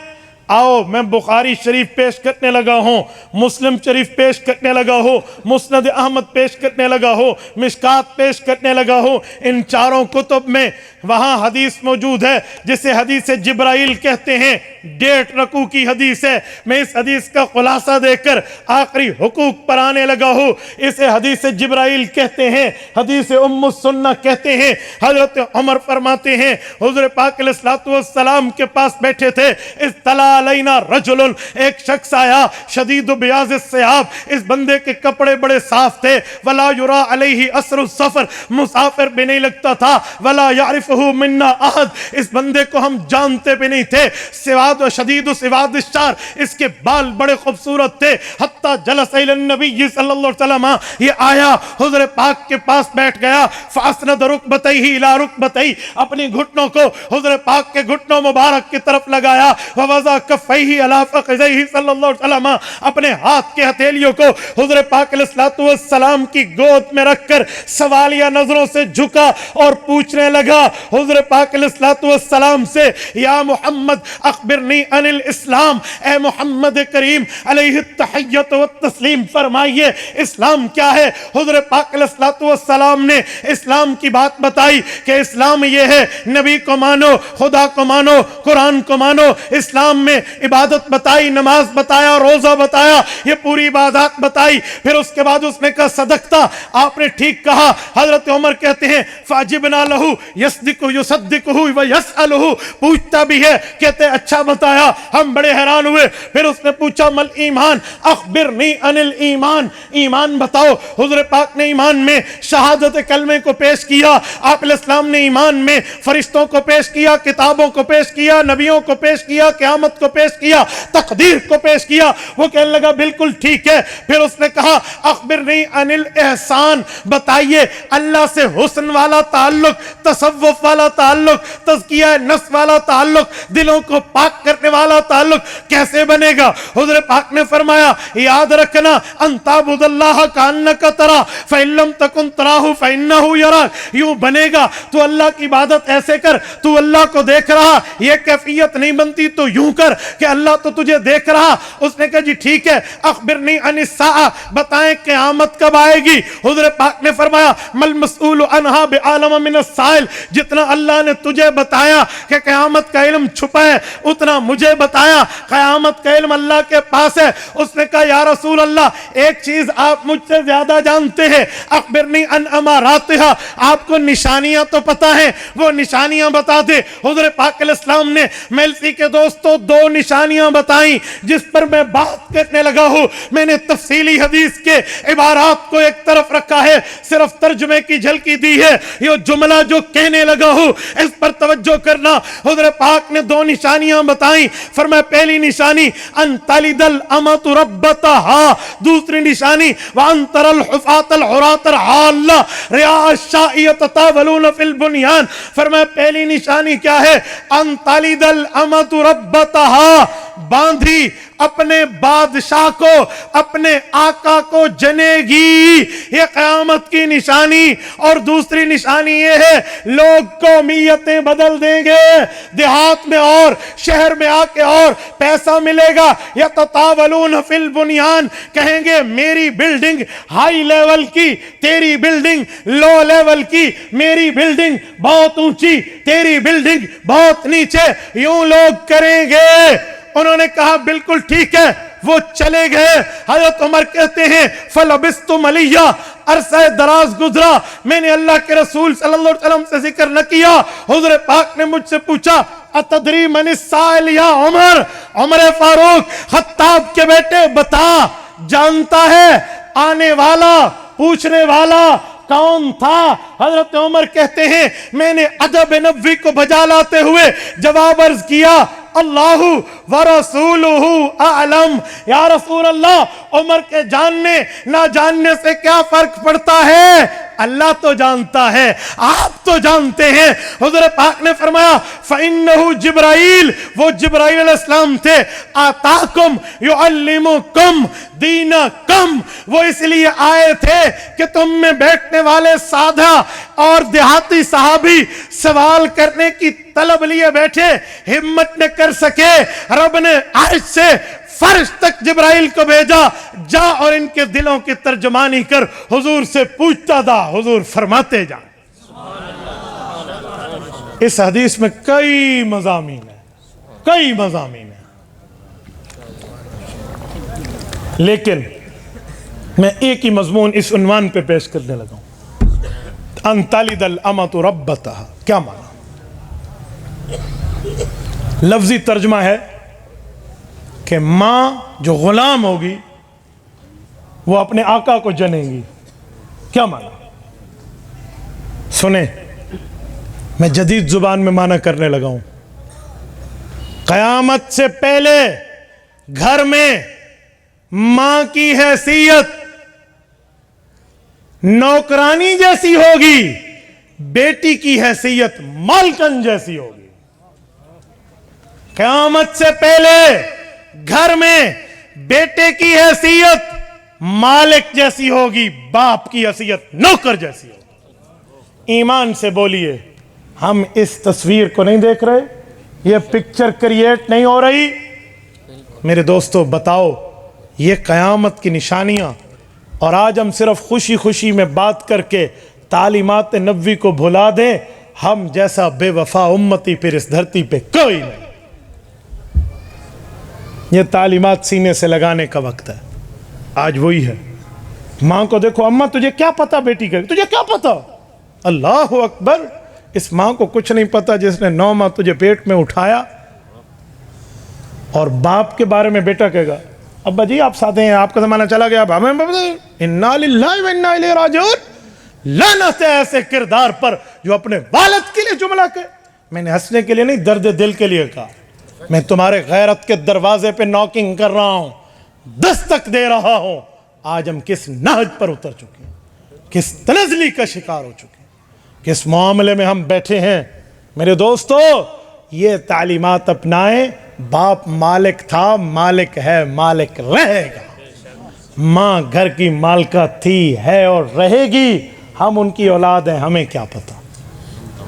آؤ میں بخاری شریف پیش کرنے لگا ہوں، مسلم شریف پیش کرنے لگا ہوں، مسند احمد پیش کرنے لگا ہوں، مشکات پیش کرنے لگا ہوں۔ ان چاروں کتب میں وہاں حدیث موجود ہے جسے حدیث جبرائیل کہتے ہیں، 1.5 رکوع کی حدیث ہے۔ میں اس حدیث کا خلاصہ دے کر آخری حقوق پر آنے لگا ہوں۔ اسے حدیث جبرائیل کہتے ہیں، حدیث ام السنہ کہتے ہیں۔ حضرت عمر فرماتے ہیں حضور پاک علیہ السلام کے پاس بیٹھے تھے، اطلع علینا رجل، ایک شخص آیا شدید بیاض الثیاب، اس بندے کے کپڑے بڑے صاف تھے، ولا یرا علیہ اثر السفر، مسافر بھی نہیں لگتا تھا، ولا یعرفہ منا احد، اس بندے کو ہم جانتے بھی نہیں تھے، سواد و شدید سواد الشعر، اس کے بال بڑے خوبصورت تھے، حتی جلس الی النبی صلی اللہ علیہ وسلم، یہ آیا حضور پاک کے پاس بیٹھ گیا، فاسند رکبتیہ الی رکبتیہ، اپنی گھٹنوں کو حضور پاک کے گھٹنوں مبارک کی طرف لگایا، ووضع کفیہ علی فخذیہ صلی اللہ علیہ وسلم، اپنے ہاتھ کے ہتھیلیوں کو حضور پاک علیہ السلام کی گود میں رکھ کر سوالیہ نظروں سے جھکا اور پوچھنے لگا حضور پاک علیہ السلام سے، یا محمد اخبرنی عن الاسلام، اے محمد کریم علیہ التحیت والتسلیم فرمائیے اسلام کیا ہے؟ حضور پاک علیہ السلام نے اسلام کی بات بتائی کہ اسلام یہ ہے، نبی کو مانو، خدا کو مانو، قرآن کو مانو۔ اسلام میں عبادت بتائی، نماز بتایا، روزہ بتایا، یہ پوری عبادات بتائی۔ پھر اس کے بعد اس نے کہا صدقتا، آپ نے ٹھیک کہا۔ حضرت عمر کہتے ہیں فاجبنا لہو یصدق یصدقہ ویسألہ، پوچھتا بھی ہے، کہتے اچھا بتایا، ہم بڑے حیران ہوئے۔ پھر اس نے پوچھا مل ایمان، اخبرنی عن الایمان، ایمان بتاؤ۔ حضور پاک نے ایمان میں شہادت کلمے کو پیش کیا، آپ علیہ السلام نے ایمان میں فرشتوں کو پیش کیا، کتابوں کو پیش کیا، نبیوں کو پیش کیا، قیامت کو پیش کیا، تقدیر کو پیش کیا۔ وہ کہنے لگا بالکل ٹھیک ہے۔ پھر اس نے کہا اخبرنی عن الاحسان، بتائیے اللہ سے حسن والا تعلق، تصوف والا تعلق، تزکیہ نفس والا تعلق، دلوں کو پاک کرنے والا تعلق کیسے بنے گا؟ حضور پاک نے فرمایا یاد رکھنا، ان تعبد اللہ کانک ترا فإن لم تکن تراہ فإنہ یراک، یوں بنے گا تو اللہ کی عبادت ایسے کر، تو اللہ کو دیکھ رہا، یہ کیفیت نہیں بنتی تو یوں کر کہ اللہ تو تجھے دیکھ رہا۔ اس نے کہا جی ٹھیک ہے، اخبرنی عن الساعہ، بتائیں قیامت کب آئے گی؟ حضور پاک نے فرمایا مل مسئول عنہا بعالم من السائل، جتنا اللہ نے تجھے بتایا کہ قیامت کا علم چھپا ہے اتنا مجھے بتایا، قیامت کا علم اللہ کے پاس ہے۔ اس نے کہا یا رسول اللہ ایک چیز آپ مجھ سے زیادہ جانتے ہیں، اخبرنی عن اماراتہا، آپ کو نشانیاں تو پتہ ہیں، وہ نشانیاں بتا دے۔ حضور پاک علیہ السلام نے میلسی کے دوستوں 2 نشانیاں بتائیں جس پر میں بات کرنے لگا ہوں۔ میں نے تفصیلی حدیث کے عبارات کو ایک طرف رکھا ہے، صرف ترجمے کی جھلکی دی ہے، یہ جملہ جو کہنے لگا ہوں اس پر توجہ کرنا۔ حضور پاک نے 2 نشانیاں بتائیں، فرمایا پہلی نشانی ان تلد الامۃ ربتہا، دوسری نشانی وان تر الحفاۃ العراۃ العالہ رعاء الشاء یتطاولون فی البنیان، فرمایا پہلی نشانی کیا ہے؟ ان تلد الامۃ ربتہا، باندھی اپنے بادشاہ کو، اپنے آقا کو جنے گی۔ یہ قیامت کی نشانی۔ اور دوسری نشانی یہ ہے لوگ قومیتیں بدل دیں گے، دیہات میں اور شہر میں آ کے اور پیسہ ملے گا، یتطاولون فی البنیان، کہیں گے میری بلڈنگ ہائی لیول کی، تیری بلڈنگ لو لیول کی، میری بلڈنگ بہت اونچی، تیری بلڈنگ بہت نیچے، یوں لوگ کریں گے۔ انہوں نے کہا بالکل ٹھیک ہے، وہ چلے گئے۔ حضرت عمر کہتے ہیں فَلَبِسْتُ مَلِيًّا، عرصہ دراز گزرا، میں نے اللہ کے رسول صلی اللہ علیہ وسلم سے ذکر نہ کیا۔ حضور پاک نے مجھ سے پوچھا اتدری من السائل یا عمر، عمر فاروق خطاب کے بیٹے بتا، جانتا ہے آنے والا پوچھنے والا کون تھا؟ حضرت عمر کہتے ہیں میں نے ادب نبوی کو بجا لاتے ہوئے جواب عرض کیا اللہ ورسولہ اعلم، یا رسول اللہ عمر کے جاننے نہ جاننے سے کیا فرق پڑتا ہے، اللہ تو جانتا ہے، آپ تو جانتے ہیں۔ حضور پاک نے فرمایا فَإِنَّهُ جبرائیل، وہ جبرائیل علیہ السلام تھے، آتاکم یعلمکم دینکم، وہ اس لیے آئے تھے کہ تم میں بیٹھنے والے سادہ اور دیہاتی صحابی سوال کرنے کی طلب لیے بیٹھے ہمت نہ کر سکے، رب نے عرش سے فرش تک جبرائیل کو بھیجا، جا اور ان کے دلوں کی ترجمانی کر، حضور سے پوچھتا تھا، حضور فرماتے جا۔ اس حدیث میں کئی مضامین ہیں، کئی مضامین ہیں، لیکن میں ایک ہی مضمون اس عنوان پہ پیش کرنے لگا ہوں، ان تلد الامۃ ربتہا۔ کیا معنی؟ لفظی ترجمہ ہے کہ ماں جو غلام ہوگی وہ اپنے آقا کو جنے گی۔ کیا معنی؟ سنیں، میں جدید زبان میں معنی کرنے لگا ہوں۔ قیامت سے پہلے گھر میں ماں کی حیثیت نوکرانی جیسی ہوگی، بیٹی کی حیثیت مالکن جیسی ہوگی۔ قیامت سے پہلے گھر میں بیٹے کی حیثیت مالک جیسی ہوگی، باپ کی حیثیت نوکر جیسی ہوگی۔ ایمان سے بولیے، ہم اس تصویر کو نہیں دیکھ رہے؟ یہ پکچر کریٹ نہیں ہو رہی؟ میرے دوستو بتاؤ، یہ قیامت کی نشانیاں، اور آج ہم صرف خوشی خوشی میں بات کر کے تعلیمات نبوی کو بھلا دیں، ہم جیسا بے وفا امتی پھر اس دھرتی پہ کوئی نہیں۔ یہ تعلیمات سینے سے لگانے کا وقت ہے۔ آج وہی ہے، ماں کو دیکھو، اماں تجھے کیا پتا بیٹی کا، تجھے کیا پتا؟ اللہ اکبر، اس ماں کو کچھ نہیں پتا جس نے 9 ماہ تجھے پیٹ میں اٹھایا۔ اور باپ کے بارے میں بیٹا کہے گا ابا جی آپ ساتھ ہیں، آپ کا زمانہ چلا گیا، اب ہمیں انا للہ و انا الیہ راجعون۔ لعنت ہے ایسے کردار پر جو اپنے والد کے لیے جملہ کہے۔ میں نے ہنسنے کے لیے نہیں، درد دل کے لیے کہا۔ میں تمہارے غیرت کے دروازے پہ ناکنگ کر رہا ہوں، دستک دے رہا ہوں۔ آج ہم کس نہج پر اتر چکے ہیں، کس تنزلی کا شکار ہو چکے ہیں، کس معاملے میں ہم بیٹھے ہیں۔ میرے دوستو، یہ تعلیمات اپنائیں۔ باپ مالک تھا، مالک ہے، مالک رہے گا۔ ماں گھر کی مالکہ تھی، ہے اور رہے گی۔ ہم ان کی اولاد ہیں، ہمیں کیا پتا۔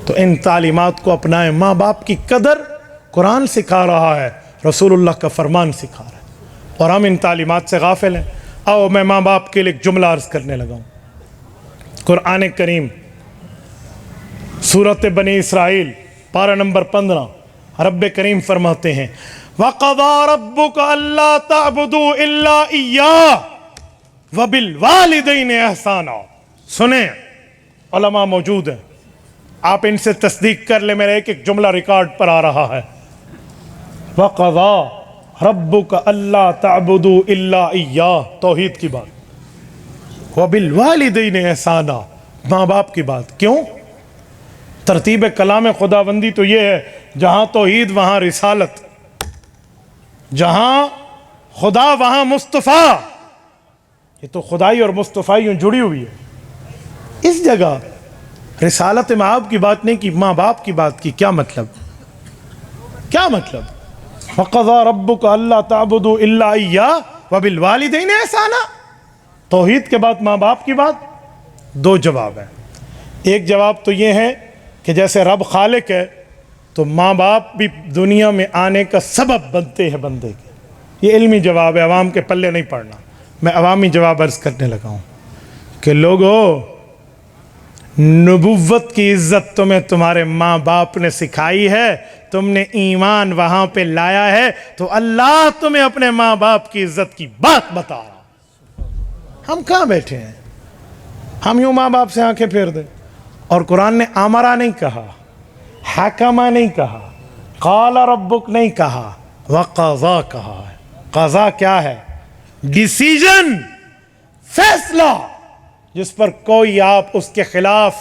تو ان تعلیمات کو اپنائیں۔ ماں باپ کی قدر قرآن سکھا رہا ہے، رسول اللہ کا فرمان سکھا رہا ہے، اور ہم ان تعلیمات سے غافل ہیں۔ آؤ میں ماں باپ کے لیے ایک جملہ عرض کرنے لگا ہوں۔ قرآن کریم سورۃ بنی اسرائیل پارہ نمبر 15، رب کریم فرماتے ہیں وَقَضَىٰ رَبُّكَ أَلَّا تَعْبُدُوا إِلَّا إِيَّاهُ وَبِالْوَالِدَيْنِ إِحْسَانًا۔ سنیں، علماء موجود ہیں، آپ ان سے تصدیق کر لیں، میرا ایک ایک جملہ ریکارڈ پر آ رہا ہے۔ وَقَضَىٰ رَبُّكَ أَلَّا تَعْبُدُوا إِلَّا إِيَّاهُ، توحید کی بات۔ وَبِالْوَالِدَيْنِ إِحْسَانًا، ماں باپ کی بات۔ کیوں؟ ترتیب کلام خداوندی تو یہ ہے، جہاں توحید وہاں رسالت، جہاں خدا وہاں مصطفیٰ۔ یہ تو خدائی اور مصطفیٰ جڑی ہوئی ہے۔ اس جگہ رسالت میں آپ کی بات نہیں کی، ماں باپ کی بات کی۔ کیا مطلب؟ کیا مطلب؟ وَقَضَى رَبُّكَ أَلَّا تَعْبُدُوا إِلَّا إِيَّاهُ وَبِالْوَالِدَيْنِ احسانا۔ توحید کے بعد ماں باپ کی بات، دو جواب ہیں۔ ایک جواب تو یہ ہے کہ جیسے رب خالق ہے تو ماں باپ بھی دنیا میں آنے کا سبب بنتے ہیں بندے کے، یہ علمی جواب ہے، عوام کے پلے نہیں پڑنا۔ میں عوامی جواب عرض کرنے لگا ہوں کہ لوگو، نبوت کی عزت تمہیں تمہارے ماں باپ نے سکھائی ہے، تم نے ایمان وہاں پہ لایا ہے، تو اللہ تمہیں اپنے ماں باپ کی عزت کی بات بتا رہا۔ ہم کہاں بیٹھے ہیں؟ ہم یوں ماں باپ سے آنکھیں پھیر دیں۔ اور قرآن نے آمرا نہیں کہا، حکمہ نہیں کہا، قال ربک نہیں کہا، وقضا کہا ہے۔ قضا کیا ہے؟ ڈیسیژن، فیصلہ، جس پر کوئی آپ اس کے خلاف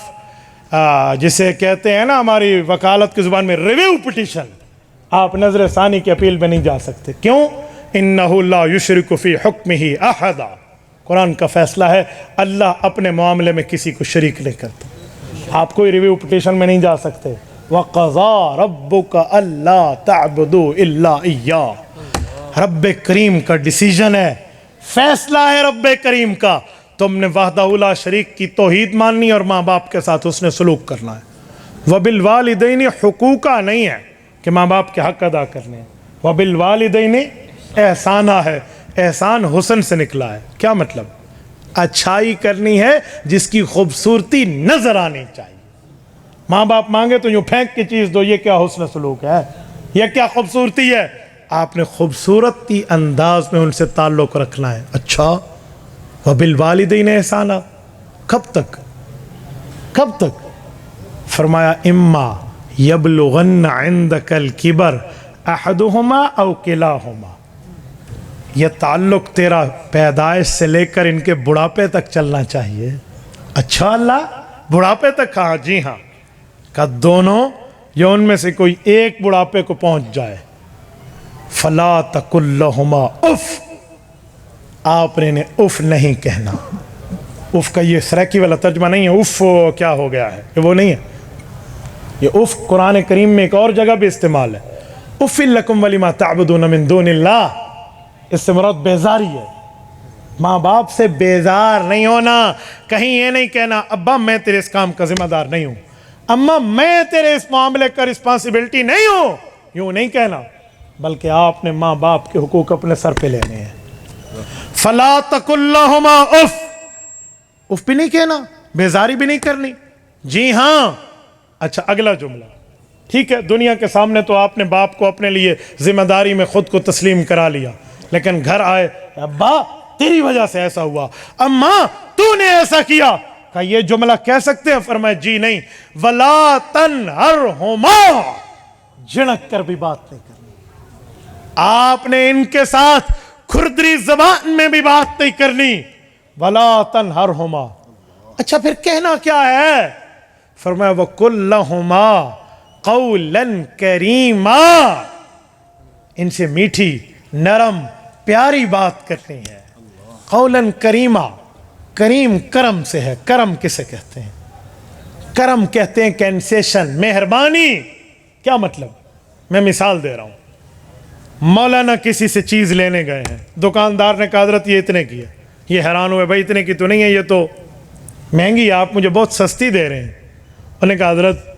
جسے کہتے ہیں نا ہماری وکالت کی زبان میں ریویو پٹیشن، آپ نظر ثانی کی اپیل میں نہیں جا سکتے۔ کیوں؟ انہ لا یشرک فی حکمہ احدا، قرآن کا فیصلہ ہے اللہ اپنے معاملے میں کسی کو شریک نہیں کرتا، آپ کوئی ریویو پٹیشن میں نہیں جا سکتے۔ وَقَضَى رَبُّكَ أَلَّا تَعْبُدُوا إِلَّا إِيَّاهُ، رب کریم کا ڈیسیژن ہے، فیصلہ ہے رب کریم کا، تم نے وحدہ لا شریک کی توحید ماننی اور ماں باپ کے ساتھ اس نے سلوک کرنا ہے۔ وَبِالْوَالِدَيْنِ حقوقہ نہیں ہے کہ ماں باپ کے حق ادا کرنے ہیں، وَبِالْوَالِدَيْنِ احسانہ ہے، احسان حسن سے نکلا ہے۔ کیا مطلب؟ اچھائی کرنی ہے جس کی خوبصورتی نظر آنی چاہیے۔ ماں باپ مانگے تو یوں پھینک کی چیز دو، یہ کیا حسن سلوک ہے، یہ کیا خوبصورتی ہے؟ آپ نے خوبصورتی انداز میں ان سے تعلق رکھنا ہے۔ اچھا، وَبِالْوَالِدَيْنِ احسانہ، کب تک؟ کب تک؟ فرمایا اما یبلغن عندک الکبر احدہما او کلاہما، یہ تعلق تیرا پیدائش سے لے کر ان کے بڑھاپے تک چلنا چاہیے۔ اچھا اللہ، بڑھاپے تک کہا؟ جی ہاں، کہ دونوں یا ان میں سے کوئی ایک بڑھاپے کو پہنچ جائے، فلا تقل لہما اف، آپ نے انہیں اف نہیں کہنا۔ اف کا یہ سریکی والا ترجمہ نہیں ہے اف کیا ہو گیا ہے، یہ وہ نہیں ہے، یہ اف قرآن کریم میں ایک اور جگہ بھی استعمال ہے، اف لکم ولما تعبدون من دون اللہ، اس سے مراد بیزاری ہے۔ ماں باپ سے بیزار نہیں ہونا، کہیں یہ نہیں کہنا ابا میں تیرے اس کام کا ذمہ دار نہیں ہوں، اماں میں تیرے اس معاملے کا رسپانسبلٹی نہیں ہوں، یوں نہیں کہنا، بلکہ آپ نے ماں باپ کے حقوق اپنے سر پہ لینے ہیں۔ فلا تقل لہما اف، اف بھی نہیں کہنا، بیزاری بھی نہیں کرنی۔ جی ہاں، اچھا اگلا جملہ، ٹھیک ہے دنیا کے سامنے تو آپ نے باپ کو اپنے لیے ذمہ داری میں خود کو تسلیم کرا لیا، لیکن گھر آئے ابا تیری وجہ سے ایسا ہوا، اماں تو نے ایسا کیا، کہ یہ جملہ کہہ سکتے ہیں؟ فرمایا جی نہیں، ولا تنہرہما، جھڑک کر بھی بات نہیں کرنی، آپ نے ان کے ساتھ کھردری زبان میں بھی بات نہیں کرنی، ولا تنہرہما۔ اچھا پھر کہنا کیا ہے؟ فرمایا وَقُلْ لَهُمَا قَوْلًا كَرِيمًا، ان سے میٹھی نرم پیاری بات کرنی ہے۔ قولاً کریما، کریم کرم سے ہے، کرم کسے کہتے ہیں؟ کرم کہتے ہیں کنسیشن، مہربانی۔ کیا مطلب؟ میں مثال دے رہا ہوں، مولانا کسی سے چیز لینے گئے ہیں، دکاندار نے کہا حضرت یہ اتنے کی ہے، یہ حیران ہوئے بھائی اتنے کی تو نہیں ہے، یہ تو مہنگی ہے، آپ مجھے بہت سستی دے رہے ہیں۔ انہوں نے کہا حضرت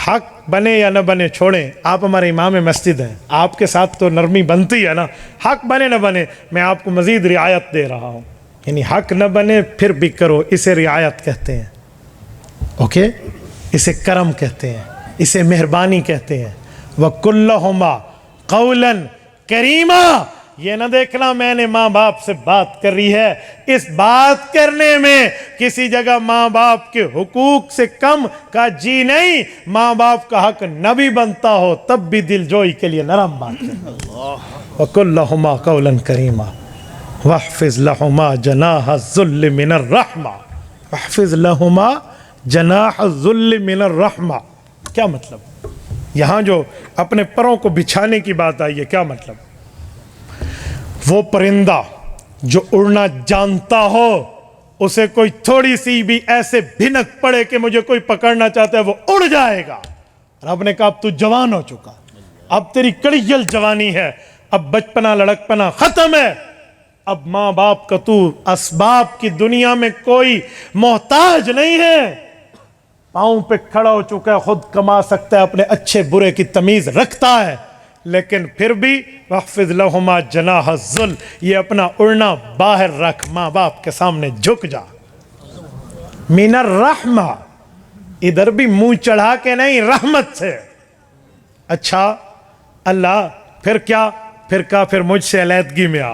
حق بنے یا نہ بنے چھوڑیں، آپ ہمارے امام مسجد ہیں، آپ کے ساتھ تو نرمی بنتی ہے نا، حق بنے نہ بنے میں آپ کو مزید رعایت دے رہا ہوں، یعنی حق نہ بنے پھر بھی کرو، اسے رعایت کہتے ہیں، اوکے، اسے کرم کہتے ہیں، اسے مہربانی کہتے ہیں۔ وَقُلْ لَهُمَا قَوْلًا كَرِيمًا، یہ نہ دیکھنا میں نے ماں باپ سے بات کر رہی ہے، اس بات کرنے میں کسی جگہ ماں باپ کے حقوق سے کم کا جی نہیں، ماں باپ کا حق نہ بھی بنتا ہو تب بھی دل جوئی کے لیے نرم بات کرنا۔ وَقُلْ لَهُمَا قَوْلًا كَرِيمًا وَاحْفِظْ لَهُمَا جَنَاحَ الذُّلِّ مِنَ الرَّحْمَةِ، وَاحْفِظْ لَهُمَا جَنَاحَ الذُّلِّ مِنَ الرَّحْمَةِ، کیا مطلب؟ یہاں جو اپنے پروں کو بچھانے کی بات آئی ہے، کیا مطلب؟ وہ پرندہ جو اڑنا جانتا ہو، اسے کوئی تھوڑی سی بھی ایسے بھنک پڑے کہ مجھے کوئی پکڑنا چاہتا ہے وہ اڑ جائے گا۔ رب نے کہا اب تو جوان ہو چکا، اب تیری کڑیل جوانی ہے، اب بچپنا لڑکپنا ختم ہے، اب ماں باپ کا تو اسباب کی دنیا میں کوئی محتاج نہیں ہے، پاؤں پہ کھڑا ہو چکا ہے، خود کما سکتا ہے، اپنے اچھے برے کی تمیز رکھتا ہے، لیکن پھر بھی وَاخْفِضْ لَهُمَا جَنَاحَ الذُّلِّ، یہ اپنا اڑنا باہر رکھ، ماں باپ کے سامنے جھک جا، من الرحمہ، ادھر بھی منہ چڑھا کے نہیں، رحمت سے۔ اچھا اللہ پھر کیا؟ پھر کہا پھر مجھ سے علیحدگی میں آ،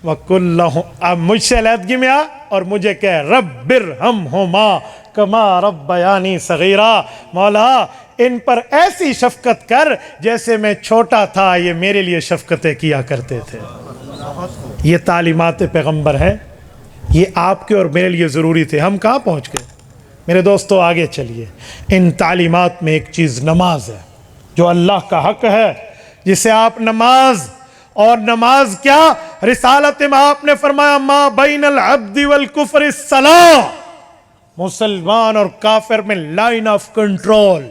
وَقُلْ لَهُمْ، اب مجھ سے علیحدگی میں آ اور مجھے کہہ رَبِّ ارْحَمْہُمَا کما ربیانی صغیرا، مولا ان پر ایسی شفقت کر جیسے میں چھوٹا تھا یہ میرے لیے شفقتیں کیا کرتے تھے۔ یہ تعلیمات پیغمبر ہیں، یہ آپ کے اور میرے لیے ضروری تھے، ہم کہاں پہنچ گئے؟ میرے دوستو آگے چلیے، ان تعلیمات میں ایک چیز نماز ہے جو اللہ کا حق ہے، جسے آپ نماز، اور نماز کیا؟ رسالت میں آپ نے فرمایا ما بین العبد والکفر الصلاۃ، مسلمان اور کافر میں لائن آف کنٹرول،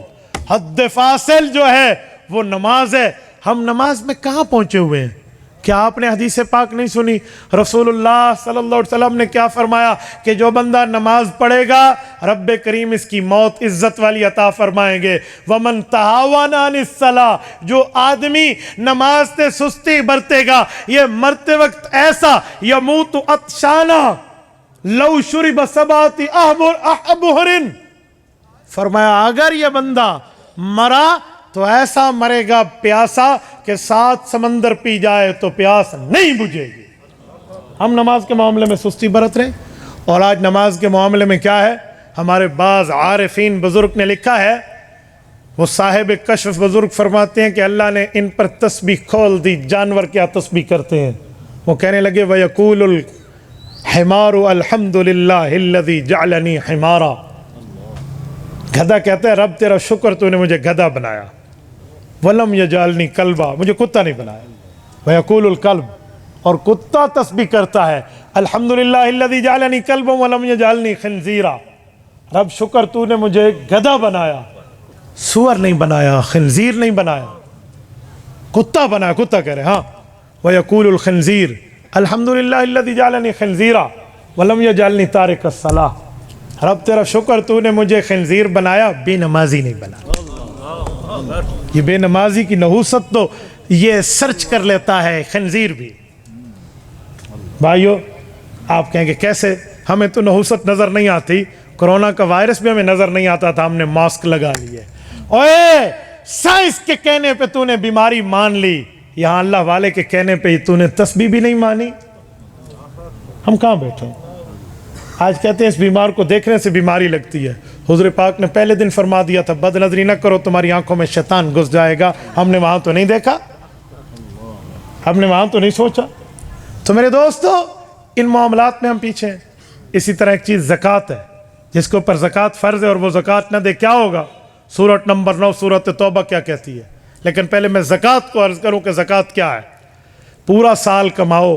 حد فاصل جو ہے وہ نماز ہے۔ ہم نماز میں کہاں پہنچے ہوئے ہیں؟ کیا آپ نے حدیث پاک نہیں سنی؟ رسول اللہ صلی اللہ علیہ وسلم نے کیا فرمایا کہ جو بندہ نماز پڑھے گا رب کریم اس کی موت عزت والی عطا فرمائیں گے۔ وَمَن تَهَاوَنَ عَنِ الصَّلَاةِ، جو آدمی نماز سے سستی برتے گا یہ مرتے وقت ایسا یموت عطشانا لو شرب سبعۃ ابحر، فرمایا اگر یہ بندہ مرا تو ایسا مرے گا پیاسا کہ 7 سمندر پی جائے تو پیاس نہیں بجھے گی۔ ہم نماز کے معاملے میں سستی برت رہے، اور آج نماز کے معاملے میں کیا ہے؟ ہمارے بعض عارفین بزرگ نے لکھا ہے، وہ صاحب کشف بزرگ فرماتے ہیں کہ اللہ نے ان پر تسبیح کھول دی۔ جانور کیا تسبیح کرتے ہیں؟ وہ کہنے لگے وَيَقُولُ الْحِمَارُ الْحَمْدُ لِلَّهِ الَّذِي جَعَلَنِي حِمَارًا، گدھا کہتا ہے رب تیرا شکر تو نے مجھے گدھا بنایا، وَلَمْ يَجْعَلْنِي كَلْبًا، مجھے کتا نہیں بنایا۔ وَيَقُولُ الْكَلْبُ، اور کتا تسبیح کرتا ہے الحمدللہ الذی جعلنی کلبا ولم یجعلنی خنزیرا، رب شکر تو نے مجھے گدھا بنایا، سور نہیں بنایا، خنزیر نہیں بنایا، کتا بنایا، کتا کہہ رہے ہاں۔ وَيَقُولُ الْخِنْزِيرُ الحمدللہ الذی جعلنی خنزیرا ولم یجعلنی تارک الصلاۃ، رب تیرا شکر تو نے مجھے خنزیر بنایا، بے نمازی نہیں بنایا۔ یہ بے نمازی کی نحوست تو یہ سرچ کر لیتا ہے خنزیر بھی۔ بھائیو آپ کہیں کہ کیسے؟ ہمیں تو نحوست نظر نہیں آتی، کرونا کا وائرس بھی ہمیں نظر نہیں آتا تھا، ہم نے ماسک لگا لیے۔ اوے سائنس کے کہنے پہ تو نے بیماری مان لی، یہاں اللہ والے کے کہنے پہ تو نے تسبیح بھی نہیں مانی۔ ہم کہاں بیٹھے ہیں؟ آج کہتے ہیں اس بیمار کو دیکھنے سے بیماری لگتی ہے، حضور پاک نے پہلے دن فرما دیا تھا بد نظری نہ کرو تمہاری آنکھوں میں شیطان گھس جائے گا، ہم نے وہاں تو نہیں دیکھا، ہم نے وہاں تو نہیں سوچا۔ تو میرے دوستو ان معاملات میں ہم پیچھے ہیں۔ اسی طرح ایک چیز زکوٰۃ ہے، جس کے اوپر زکوٰۃ فرض ہے اور وہ زکوٰۃ نہ دے کیا ہوگا؟ سورت نمبر 9 سورت توبہ کیا کہتی ہے؟ لیکن پہلے میں زکوٰۃ کو عرض کروں کہ زکوٰۃ کیا ہے۔ پورا سال کماؤ،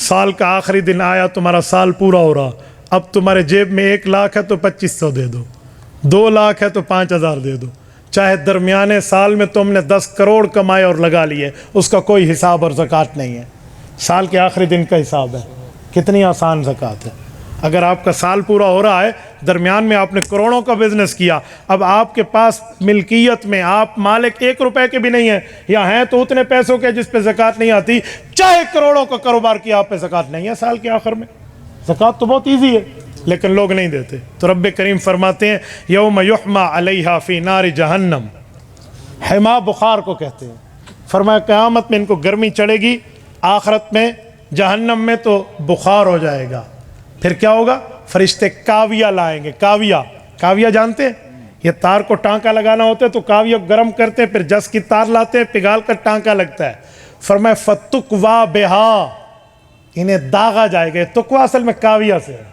سال کا آخری دن آیا، تمہارا سال پورا ہو رہا، اب تمہارے جیب میں 1 لاکھ ہے تو 2500 دے دو، 2 لاکھ ہے تو 5000 دے دو، چاہے درمیانے سال میں تم نے 10 کروڑ کمائے اور لگا لیے، اس کا کوئی حساب اور زکوٰۃ نہیں ہے، سال کے آخری دن کا حساب ہے۔ کتنی آسان زکوٰۃ ہے۔ اگر آپ کا سال پورا ہو رہا ہے، درمیان میں آپ نے کروڑوں کا بزنس کیا، اب آپ کے پاس ملکیت میں آپ مالک 1 روپے کے بھی نہیں ہیں، یا ہیں تو اتنے پیسوں کے جس پہ زکوٰۃ نہیں آتی، چاہے کروڑوں کا کاروبار کیا آپ پہ زکوٰۃ نہیں ہے سال کے آخر میں۔ زکوٰۃ تو بہت ایزی ہے لیکن لوگ نہیں دیتے۔ تو رب کریم فرماتے ہیں یوم یحمى علیہا فی نار جہنم، حما بخار کو کہتے ہیں، فرمایا قیامت میں ان کو گرمی چڑھے گی، آخرت میں جہنم میں تو بخار ہو جائے گا۔ پھر کیا ہوگا؟ فرشتے کاویہ لائیں گے۔ کاویہ جانتے ہیں؟ یہ تار کو ٹانکا لگانا ہوتا ہے تو کاویہ گرم کرتے ہیں، پھر جس کی تار لاتے ہیں، پگھال کر ٹانکا لگتا ہے۔ فرمایا فتقوا بہا، انہیں داغا جائے گا۔ تقوا اصل میں کاویہ سے ہے،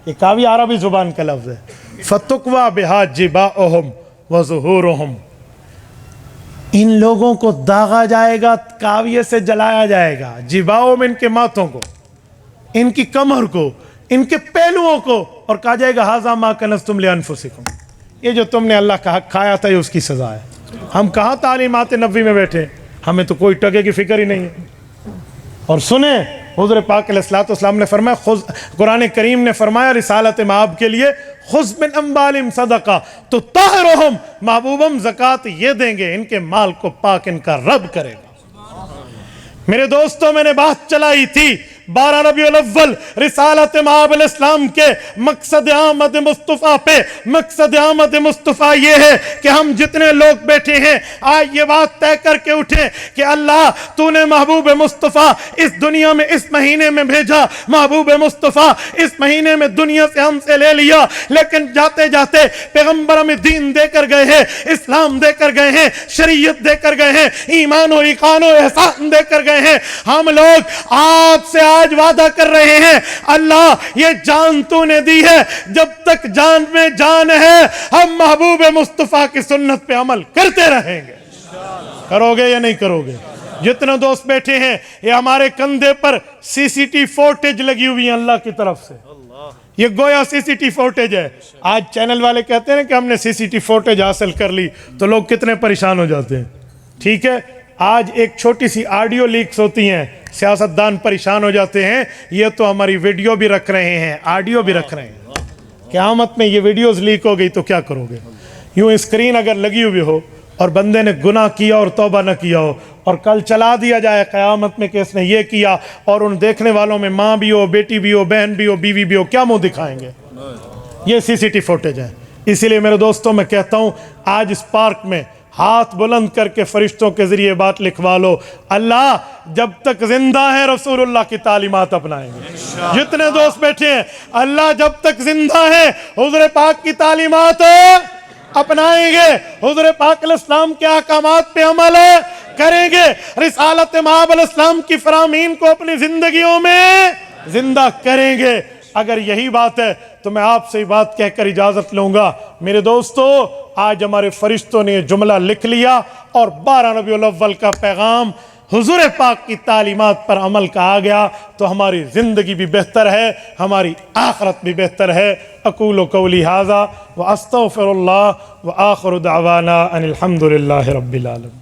یہ کاویہ عربی زبان کا لفظ ہے۔ فتقوا بہا جباؤہم وظہورہم، ان لوگوں کو داغا جائے گا، کاویہ سے جلایا جائے گا، جباؤہم ان کے ماتھوں کو، ان کی کمر کو، ان کے پہلوؤں کو، اور کہا جائے گا ھذا ما کنزتم لانفسکم، یہ جو تم نے اللہ کا حق کھایا تھا یہ اس کی سزا ہے۔ ہم کہاں تعلیمات نبوی میں بیٹھے ہیں؟ ہمیں تو کوئی ٹکے کی فکر ہی نہیں ہے۔ اور سنیں حضور پاک علیہ الصلوۃ والسلام نے فرمایا، قرآن کریم نے فرمایا رسالت مآب کے لیے، خذ من اموالہم صدقہ تطہرہم، محبوب ہم زکوٰۃ یہ دیں گے، ان کے مال کو پاک ان کا رب کرے گا۔ میرے دوستوں، میں نے بات چلائی تھی 12 ربیع الاول رسالت مآب علیہ السلام کے مقصد آمد مصطفیٰ پہ۔ مقصد آمد مصطفیٰ یہ ہے کہ ہم جتنے لوگ بیٹھے ہیں آج یہ بات طے کر کے اٹھیں کہ اللہ تو نے محبوب مصطفیٰ اس دنیا میں اس مہینے میں بھیجا، محبوب مصطفیٰ اس مہینے میں دنیا سے ہم سے لے لیا، لیکن جاتے جاتے پیغمبر ہمیں دین دے کر گئے ہیں، اسلام دے کر گئے ہیں، شریعت دے کر گئے ہیں، ایمان و ایقان و احسان دے کر گئے ہیں۔ ہم لوگ آپ سے آج وعدہ کر رہے ہیں، اللہ یہ جان تو نے دی ہے، جب تک جان میں جان ہے ہم محبوب مصطفیٰ کی سنت پہ عمل کرتے رہیں گے۔ کرو گے یا نہیں کرو گے؟ جتنے دوست بیٹھے ہیں، یہ ہمارے کندھے پر سی سی ٹی فوٹیج لگی ہوئی ہیں اللہ کی طرف سے، یہ گویا سی سی ٹی فوٹیج ہے۔ آج چینل والے کہتے ہیں کہ ہم نے سی سی ٹی فوٹیج حاصل کر لی تو لوگ کتنے پریشان ہو جاتے ہیں۔ ٹھیک ہے، آج ایک چھوٹی سی آڈیو لیکس ہوتی ہیں، سیاستدان پریشان ہو جاتے ہیں، یہ تو ہماری ویڈیو بھی رکھ رہے ہیں، آڈیو بھی رکھ رہے ہیں، قیامت میں یہ ویڈیوز لیک ہو گئی تو کیا کرو گے؟ یوں اسکرین اگر لگی ہوئی ہو اور بندے نے گناہ کیا اور توبہ نہ کیا ہو اور کل چلا دیا جائے قیامت میں کہ اس نے یہ کیا، اور ان دیکھنے والوں میں ماں بھی ہو، بیٹی بھی ہو، بہن بھی ہو، بیوی بھی ہو، کیا منہ دکھائیں گے؟ یہ سی سی ٹی فوٹیج ہے۔ اسی لیے میرے دوستوں میں کہتا ہوں آج اس پارک میں ہاتھ بلند کر کے فرشتوں کے ذریعے بات لکھوا لو، اللہ جب تک زندہ ہے رسول اللہ کی تعلیمات اپنائیں گے۔ جتنے دوست بیٹھے ہیں، اللہ جب تک زندہ ہے حضور پاک کی تعلیمات اپنائیں گے، حضور پاک علیہ السلام کے احکامات پہ عمل کریں گے، رسالت مآب علیہ السلام کی فرامین کو اپنی زندگیوں میں زندہ کریں گے۔ اگر یہی بات ہے تو میں آپ سے بات کہہ کر اجازت لوں گا۔ میرے دوستو، آج ہمارے فرشتوں نے یہ جملہ لکھ لیا اور 12 ربیع الاول کا پیغام حضور پاک کی تعلیمات پر عمل کا آ گیا تو ہماری زندگی بھی بہتر ہے، ہماری آخرت بھی بہتر ہے۔ اقول قولی ھذا واستغفر اللہ وآخر دعوانا ان الحمد للہ رب العالمین۔